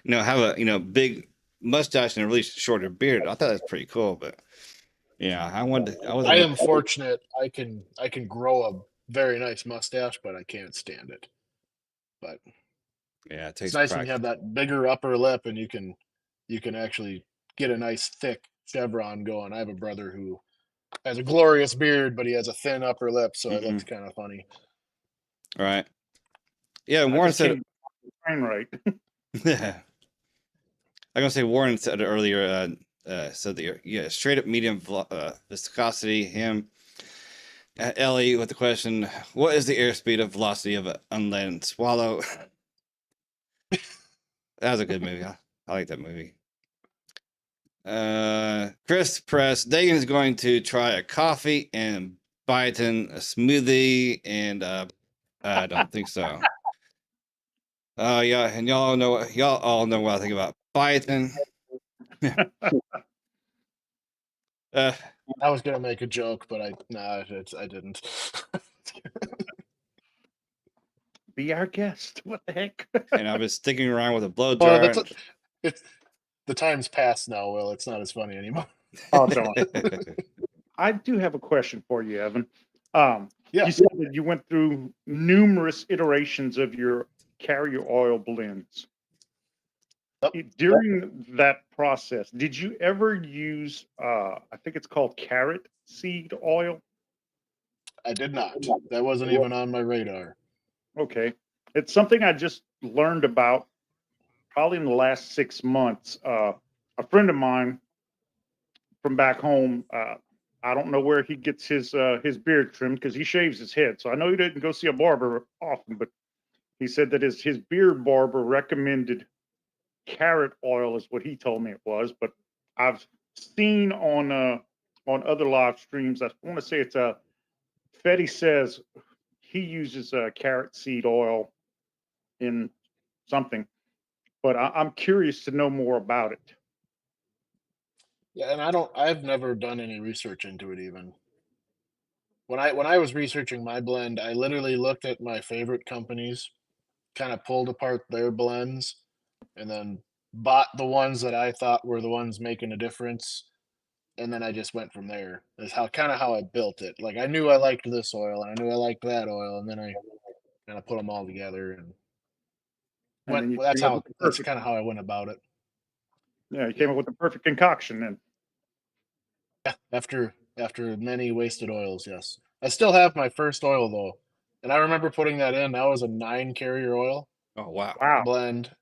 Have a big mustache and a really shorter beard. I thought that's pretty cool, but yeah, I I wasn't. am fortunate. I can grow a very nice mustache, but I can't stand it. But Yeah, it it's takes nice when you practice. have that bigger upper lip and you can actually get a nice thick chevron going. I have a brother who has a glorious beard, but he has a thin upper lip, so it Hmm. looks kind of funny. Right. Yeah, I Warren just said. can't train right. Yeah, I'm gonna say Warren said earlier. Said that straight up medium viscosity. Him. Ellie with the question: what is the airspeed of velocity of an unlanded swallow? That was a good movie. I like that movie. Chris Press, Dagan is going to try a coffee and biotin, a smoothie, and I don't think so. Yeah, and y'all all know what I think about biotin. uh, I was gonna make a joke, but I didn't. Be our guest. What the heck? and I've been sticking around with a blow Well, dryer. it's the time's passed now. Will, it's not as funny anymore. Oh, don't. I do have a question for you, Evan. Yeah. You said that you went through numerous iterations of your carrier oil blends. Yep. During that process, did you ever use, I think it's called carrot seed oil? I did not. That wasn't even on my radar. Okay. It's something I just learned about probably in the last 6 months. A friend of mine from back home, I don't know where he gets his beard trimmed because he shaves his head. So I know he didn't go see a barber often, but he said that his beard barber recommended carrot oil is what he told me it was. But I've seen on other live streams, I want to say it's Fetty says he uses carrot seed oil in something, but I'm curious to know more about it. Yeah, and I've never done any research into it even. When I was researching my blend, I literally looked at my favorite companies, kind of pulled apart their blends, and then bought the ones that I thought were the ones making a difference. And then I just went from there. That's how I built it. Like I knew I liked this oil and I knew I liked that oil, and then I kind of put them all together and And went. then you Well, came up with the that's perfect, kind of how I went about it. yeah, you came Yeah. up with the perfect concoction. And After many wasted oils, yes. I still have my first oil though, and I remember putting that in. That was a 9 carrier oil oh wow. wow, blend,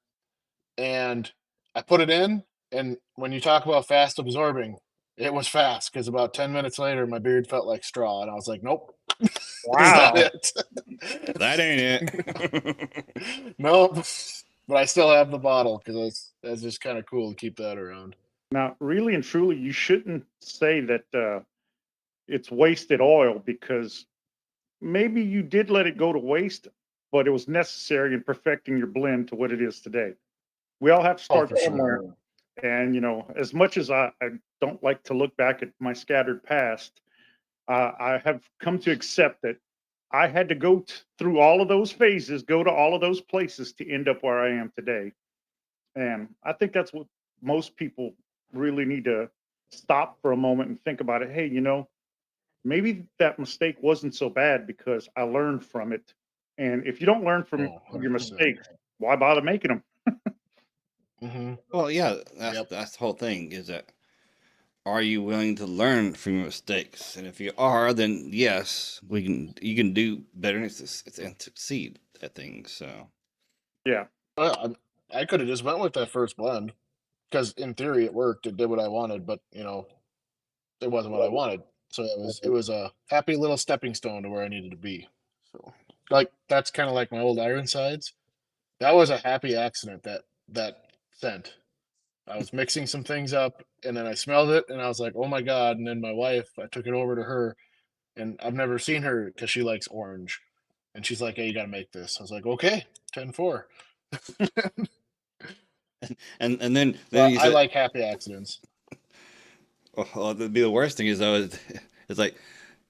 and I put it in. And when you talk about fast absorbing, it was fast because about 10 minutes later, my beard felt like straw, and I was like, "Nope, is that wow. it?" That ain't it. Nope. But I still have the bottle because that's just kind of cool to keep that around. Now, really and truly, you shouldn't say that it's wasted oil because maybe you did let it go to waste, but it was necessary in perfecting your blend to what it is today. We all have to Oh, start for somewhere. sure. And, as much as I don't like to look back at my scattered past, I have come to accept that I had to go through all of those phases, go to all of those places to end up where I am today. And I think that's what most people really need to stop for a moment and think about it. Hey, maybe that mistake wasn't so bad because I learned from it. And if you don't learn from Oh, your 100%. mistakes, why bother making them? Mm-hmm. Well, yeah, Yep. that's the whole thing. Is that are you willing to learn from your mistakes? And if you are, then yes, you can do better and succeed at things. So Yeah. Well, I could have just went with that first blend because in theory it worked. It did what I wanted, but it wasn't what I wanted. So it was a happy little stepping stone to where I needed to be. So like that's kind of like my old Ironsides. That was a happy accident, that scent. I was mixing some things up and then I smelled it and I was like, "Oh my god." And then my wife, I took it over to her, and I've never seen her cuz she likes orange. And she's like, "Hey, you got to make this." I was like, "Okay, 10-4." and then So you I said, like happy accidents. well, the worst thing is though, it's like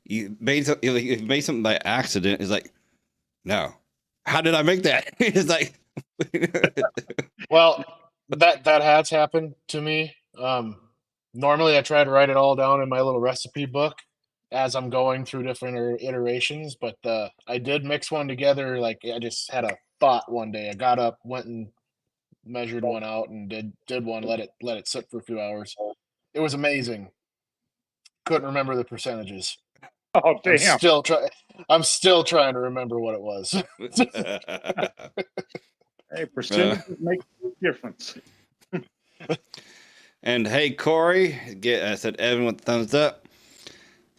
you made something by accident. It's like, no, how did I make that? It's like, Well, that has happened to me. Normally, I try to write it all down in my little recipe book as I'm going through different iterations, but I did mix one together. Like I just had a thought one day. I got up, went and measured one out, and did one. Let it sit for a few hours. It was amazing. Couldn't remember the percentages. Oh, I'm damn. still trying. I'm still trying to remember what it was. Hey, percentages make a difference. and hey, Corey, I said Evan with thumbs up,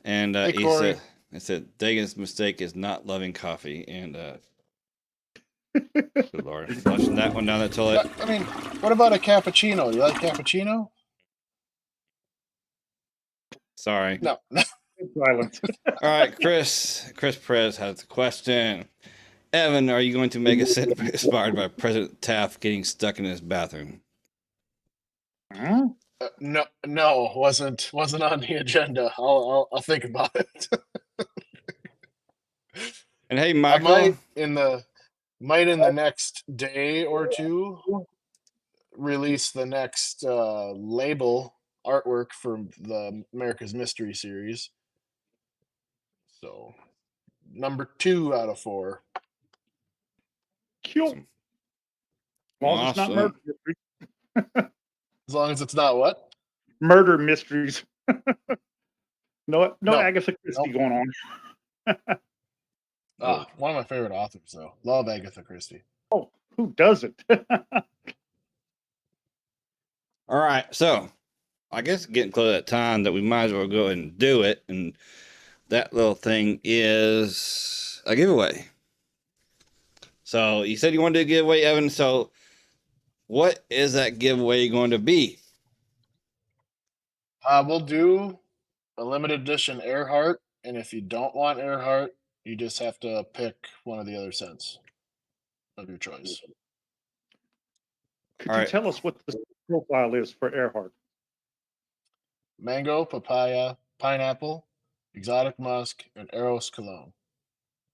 and Hey, he Corey. said, I said Dagan's mistake is not loving coffee, and Good Lord. Flushing that one down the toilet. I mean, what about a cappuccino? You like cappuccino? Sorry. No. Silence. All right, Chris Perez has a question. Evan, are you going to make a scent inspired by President Taft getting stuck in his bathroom? Huh? No, wasn't on the agenda. I'll think about it. And hey, I Michael. might in the next day or two release the next label artwork for the America's Mystery series. So number 2 out of 4. Cute. Awesome. As long as it's not murder Awesome. mysteries. As long as it's not what? Murder mysteries. No No. Agatha Christie Nope. going on. One of my favorite authors, though. Love Agatha Christie. Oh, who doesn't? All right, so I guess getting close to that time that we might as well go ahead and do it. And that little thing is a giveaway. So you said you wanted to do a giveaway, Evan. So what is that giveaway going to be? We'll do a limited edition Earhart, and if you don't want Earhart, you just have to pick one of the other scents of your choice. Could All you right. tell us what the profile is for Earhart? Mango, papaya, pineapple, exotic musk, and Eros cologne.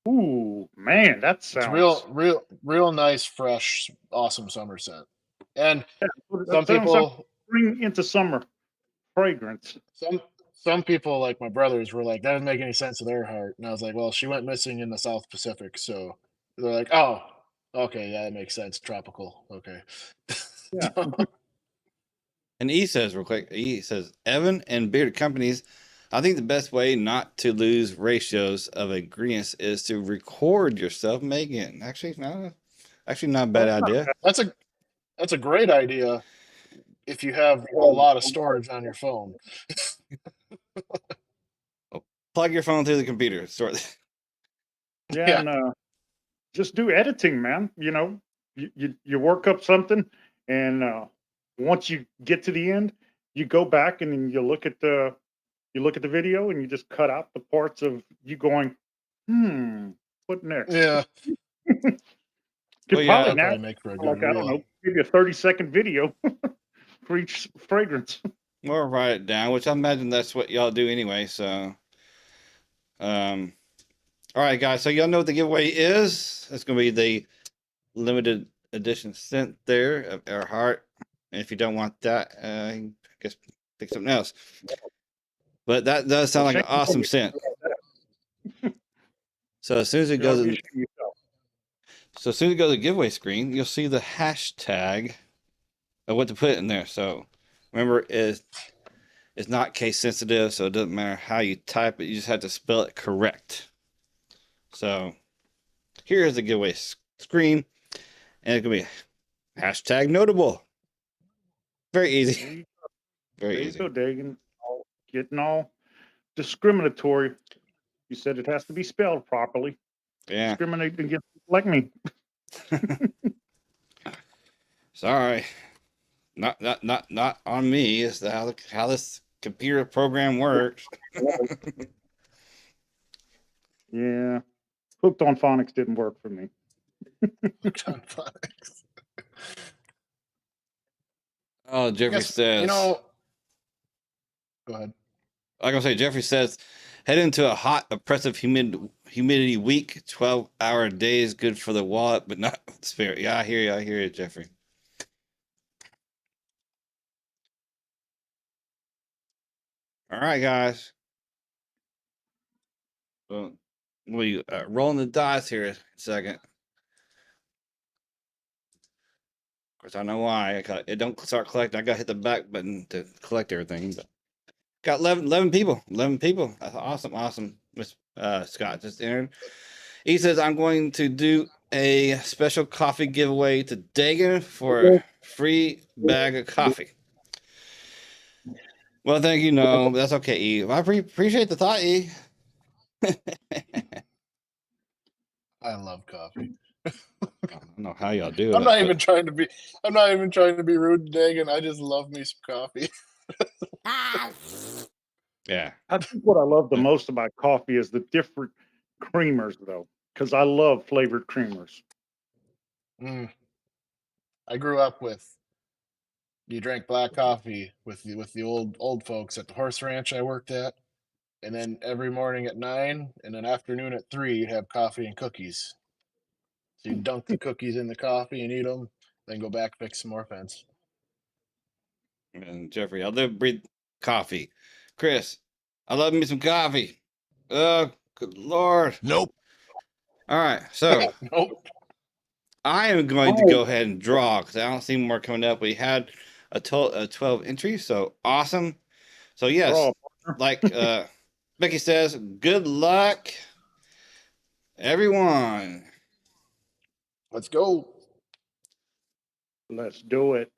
Ooh, man, that sounds It's real nice, fresh, awesome summer scent. And that sounds like spring into summer fragrance. some people, like my brothers, were like, that doesn't make any sense with Earhart. And I was like, well, she went missing in the South Pacific, so they're like, oh, okay, yeah, that makes sense. Tropical, okay. Yeah. And E says real quick, E says, Evan and bearded companies, I think the best way not to lose ratios of ingredients is to record yourself making it. Actually, not a bad idea. That's a great idea if you have a lot of storage on your phone. Plug your phone through the computer. Sort. Yeah, Yeah. and just do editing, man. You know, you work up something, and once you get to the end, you go back and then you look at the video, and you just cut out the parts of you going, what next? Yeah. Could Well, yeah. probably That'd now, probably make for a good like, I don't reel. know, maybe a 30-second video for each fragrance. Or write it down, which I imagine that's what y'all do anyway. So, all right, guys. So y'all know what the giveaway is. It's going to be the limited edition scent there of Earhart. And if you don't want that, I guess pick something else. But that does sound like an awesome scent. So as soon as it goes, so as soon as it goes to the giveaway screen, you'll see the hashtag of what to put in there. So remember, it's not case sensitive, so it doesn't matter how you type it. You just have to spell it correct. So here's the giveaway screen, and it's gonna be hashtag notable. Very easy. Very easy. So Dagan, getting all discriminatory. You said it has to be spelled properly. Yeah. Discriminate against people like me. Sorry. Not on me. It's how this computer program works. Yeah. Hooked on Phonics didn't work for me. Oh, Jeffrey says. You know, go ahead. Like I was gonna say, Jeffrey says, head into a hot, oppressive humidity week. 12-hour days, good for the wallet, but not the spirit. Yeah, I hear you, Jeffrey. All right, guys. Well, we rolling the dice here a second. Of course, I know why. It don't start collecting. I got to hit the back button to collect everything. But got 11 people. 11 people. That's awesome. Miss Scott just entered. He says, I'm going to do a special coffee giveaway to Dagan for a free bag of coffee. Well, thank you. No, that's okay, E. I appreciate the thought, E. I love coffee. I don't know how y'all do it. I'm not even trying to be. I'm not even trying to be rude to Dagan. I just love me some coffee. Yeah. I think what I love the most about coffee is the different creamers, though, because I love flavored creamers. I grew up with. You drank black coffee with the old folks at the horse ranch I worked at, and then every morning at 9, and then afternoon at 3, you'd have coffee and cookies. So you dunk the cookies in the coffee and eat them, then go back fix some more fence. And Jeffrey, I live breathe coffee. Chris, I love me some coffee. Oh, good Lord. Nope. All right. So Nope. I am going to go ahead and draw because I don't see more coming up. We had a 12 entries. So awesome. So, yes, Draw. like Becky says, good luck, everyone. Let's go. Let's do it.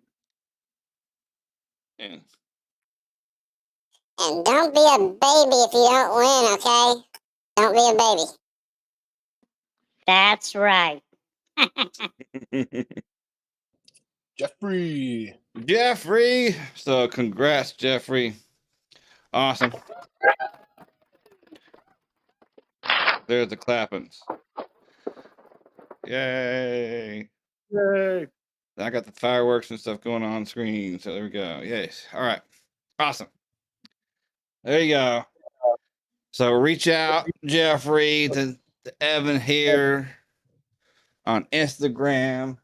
And And don't be a baby if you don't win, okay? Don't be a baby. That's right. Jeffrey. Jeffrey. So, congrats, Jeffrey. Awesome. There's the clappings. Yay. Yay. I got the fireworks and stuff going on screen. So there we go. Yes. All right. Awesome. There you go. So reach out, Jeffrey, to Evan here on Instagram.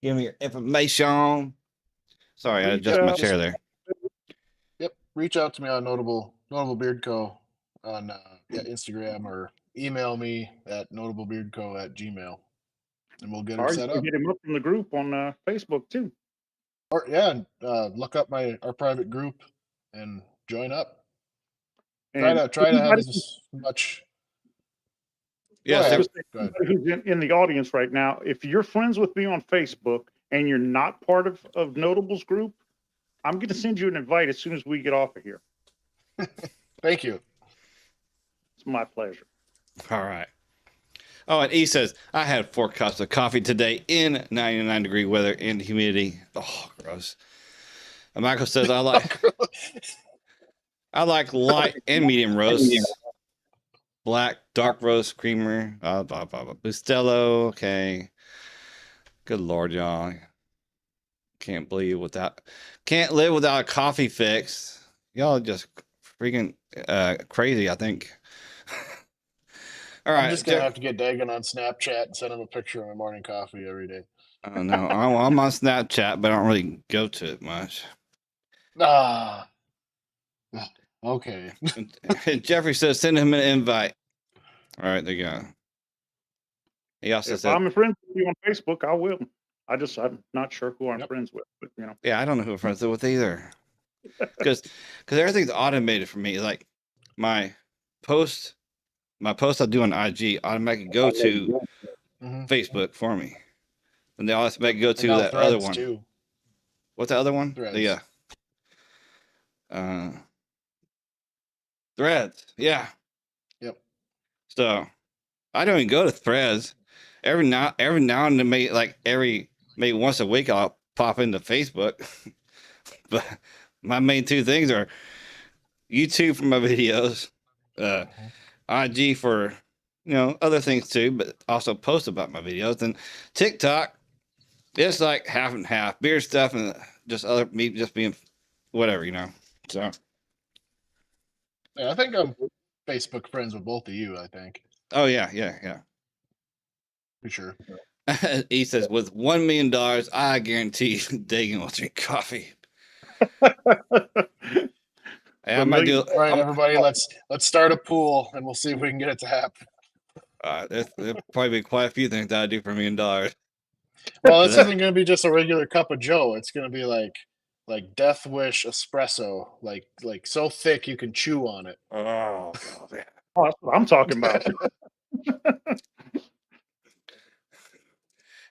Give me your information. Sorry, I adjusted my chair there. Yep. Reach out to me on Notable Beard Co. on Instagram, or email me at notablebeardco@gmail, and we'll get her Or you set can up. hit him up in the group on Facebook too. Or look up our private group and join up. Try And to have as much. Yeah, Go so, ahead. Go ahead. who's in the audience right now, if you're friends with me on Facebook and you're not part of Notable's group, I'm going to send you an invite as soon as we get off of here. Thank you. It's my pleasure. all right. Oh, and E says, I had 4 cups of coffee today in 99-degree weather and humidity. Oh, gross. And Michael says, I like light and medium roasts. Black, dark roast, creamer, blah, blah, blah. Bustelo, okay. Good Lord, y'all. Can't live without a coffee fix. Y'all are just freaking crazy, I think. All right. I'm just gonna have to get Dagan on Snapchat and send him a picture of my morning coffee every day. I don't know. I'm on Snapchat, but I don't really go to it much. Ah. Okay. And Jeffrey says, send him an invite. All right, there you go. He also If said, I'm friends with you on Facebook, I will. I'm not sure who I'm friends with, but yeah, I don't know who I'm friends with either. Because everything's automated for me. Like my post I do on IG automatically go to Facebook for me. And they automatically go to that other one. Too. What's the other one? Threads. Threads. Yeah. Yep. So I don't even go to Threads. Every now and then, maybe once a week, I'll pop into Facebook. But my main 2 things are YouTube for my videos, IG for other things too, but also post about my videos, and TikTok. It's like half and half, beer stuff and just me just being whatever, So Yeah, I think I'm Facebook friends with both of you. I think. oh yeah. For sure. He says, with $1 million, I guarantee Dagan will drink coffee. I might do. All right, everybody, let's start a pool, and we'll see if we can get it to happen. There'll probably be quite a few things that I do for $1 million. Well, this isn't going to be just a regular cup of Joe. It's going to be like Death Wish espresso, like so thick you can chew on it. Oh, that's what I'm talking about.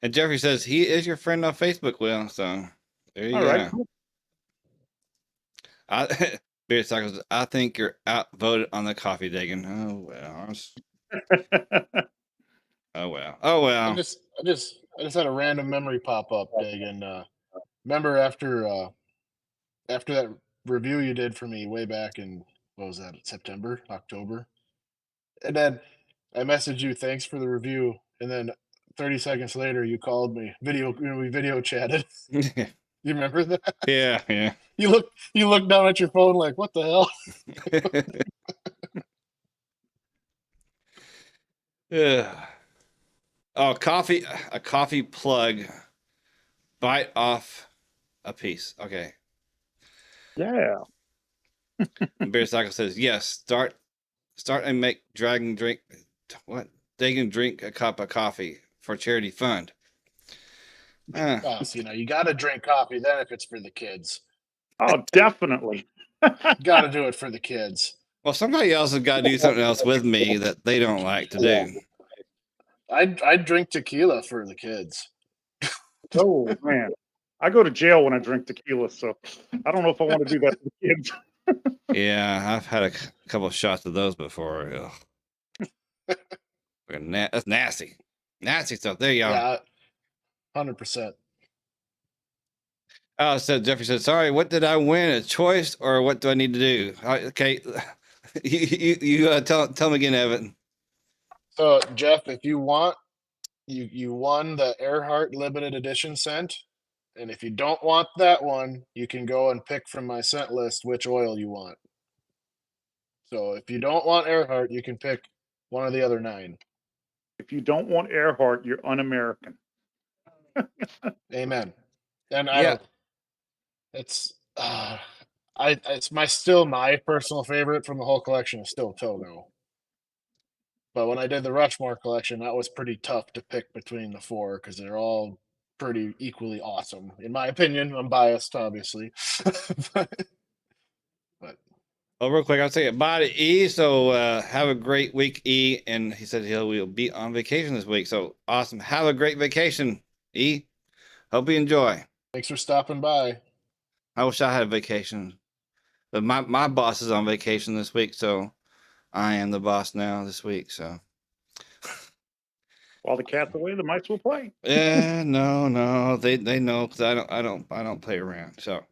And Jeffrey says he is your friend on Facebook, Will. So there you All go. right, cool. Beard Cycles, I think you're outvoted on the coffee, Dagan. Oh well. Oh well. I'm I just had a random memory pop up, Dig, and remember after that review you did for me way back in, what was that, September, October? And then I messaged you, thanks for the review, and then 30 seconds later you called me. We video chatted. You remember that? Yeah, yeah. You look down at your phone like, what the hell? Yeah. Oh, a coffee plug. Bite off a piece. Okay. Yeah. Bear Cycle says, yes, start and make Dragon drink what? They can drink a cup of coffee for charity fund. Oh, so, you gotta drink coffee then if it's for the kids. Oh, definitely. Gotta do it for the kids. Well, somebody else has got to do something else with me that they don't like to do. I'd drink tequila for the kids. Oh man, I go to jail when I drink tequila, so I don't know if I want to do that to the kids. Yeah, I've had a couple of shots of those before. That's nasty. Nasty stuff. There you go. Yeah, 100%. Oh, so Jeffrey said, sorry, what did I win? A choice or what do I need to do? Okay. You tell me again, Evan. So Jeff, if you want, you won the Earhart limited edition scent. And if you don't want that one, you can go and pick from my scent list which oil you want. So if you don't want Earhart, you can pick one of the other 9. If you don't want Earhart, you're un-American. Amen. And Yeah. it's still my personal favorite from the whole collection is still Togo. But when I did the Rushmore collection, that was pretty tough to pick between the 4 because they're all pretty equally awesome, in my opinion. I'm biased, obviously. but Oh, real quick, I'll say bye to E. So have a great week, E. And he said will be on vacation this week. So awesome. Have a great vacation, E. Hope you enjoy. thanks for stopping by. I wish I had a vacation. But my boss is on vacation this week, so I am the boss now this week. So While the cat's away, the mice will play. yeah, no, they know because I don't play around. So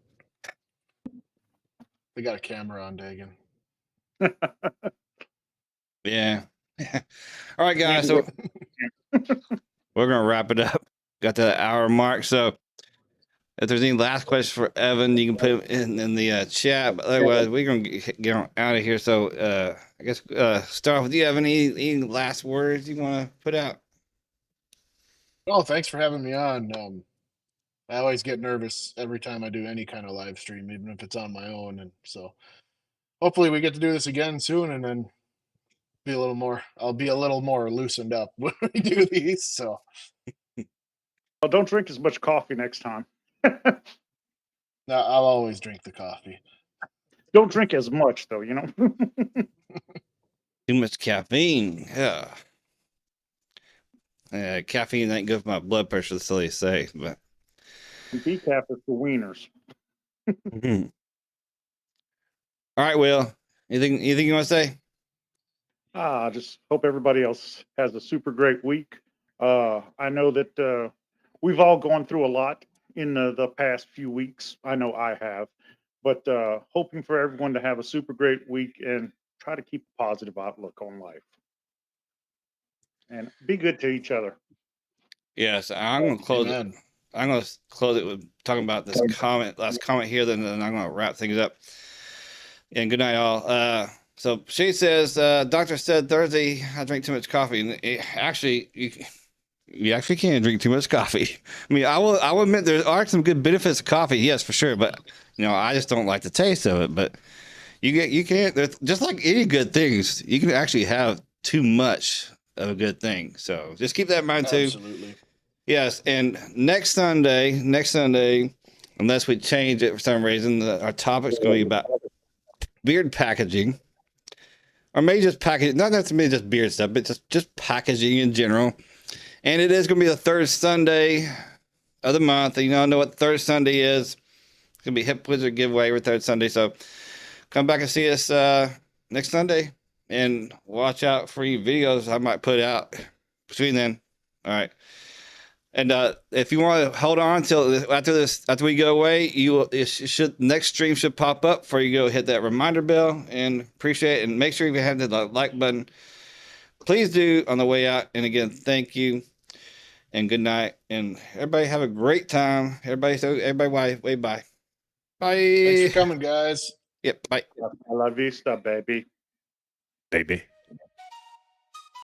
They got a camera on Dagan. yeah. All right, guys. So we're gonna wrap it up. Got to the hour mark. So if there's any last questions for Evan, you can put them in the chat. But otherwise, we're gonna get out of here. So I guess start off with you, Evan. Any last words you want to put out? Oh, thanks for having me on. I always get nervous every time I do any kind of live stream, even if it's on my own. And so hopefully we get to do this again soon and then I'll be a little more loosened up when we do these. So Well, don't drink as much coffee next time. now I'll always drink the coffee. Don't drink as much though, Too much caffeine. Yeah. Caffeine ain't good for my blood pressure, so they say. But decaf is for wieners. all right, Will. Anything you want to say? I just hope everybody else has a super great week. I know that we've all gone through a lot in the past few weeks. I know I have, but hoping for everyone to have a super great week and try to keep a positive outlook on life and be good to each other. Yes, I'm gonna close Amen. it. I'm gonna close it with talking about this last comment here. Then I'm gonna wrap things up. And good night, all. So she says, doctor said Thursday I drank too much coffee, and you actually can drink too much coffee. I mean, I will admit there are some good benefits of coffee, yes, for sure. But I just don't like the taste of it. But you can't. Just like any good things, you can actually have too much of a good thing. So just keep that in mind too. Absolutely. Yes, and next Sunday, unless we change it for some reason, our topic's going to be about beard packaging. Or maybe just packaging, not necessarily just beard stuff, but just packaging in general. And it is going to be the third Sunday of the month. You know what third Sunday is. It's going to be Hip Wizard giveaway every third Sunday. So come back and see us next Sunday. And watch out for any videos I might put out between then. All right. And if you want to hold on till after we go away, next stream should pop up for you. Go hit that reminder bell and appreciate it. And make sure you have the like button. Please do on the way out. And again, thank you and good night. And everybody have a great time. Everybody wave bye. Bye. Thanks for coming, guys. Yep. Bye. La vista, baby. Baby.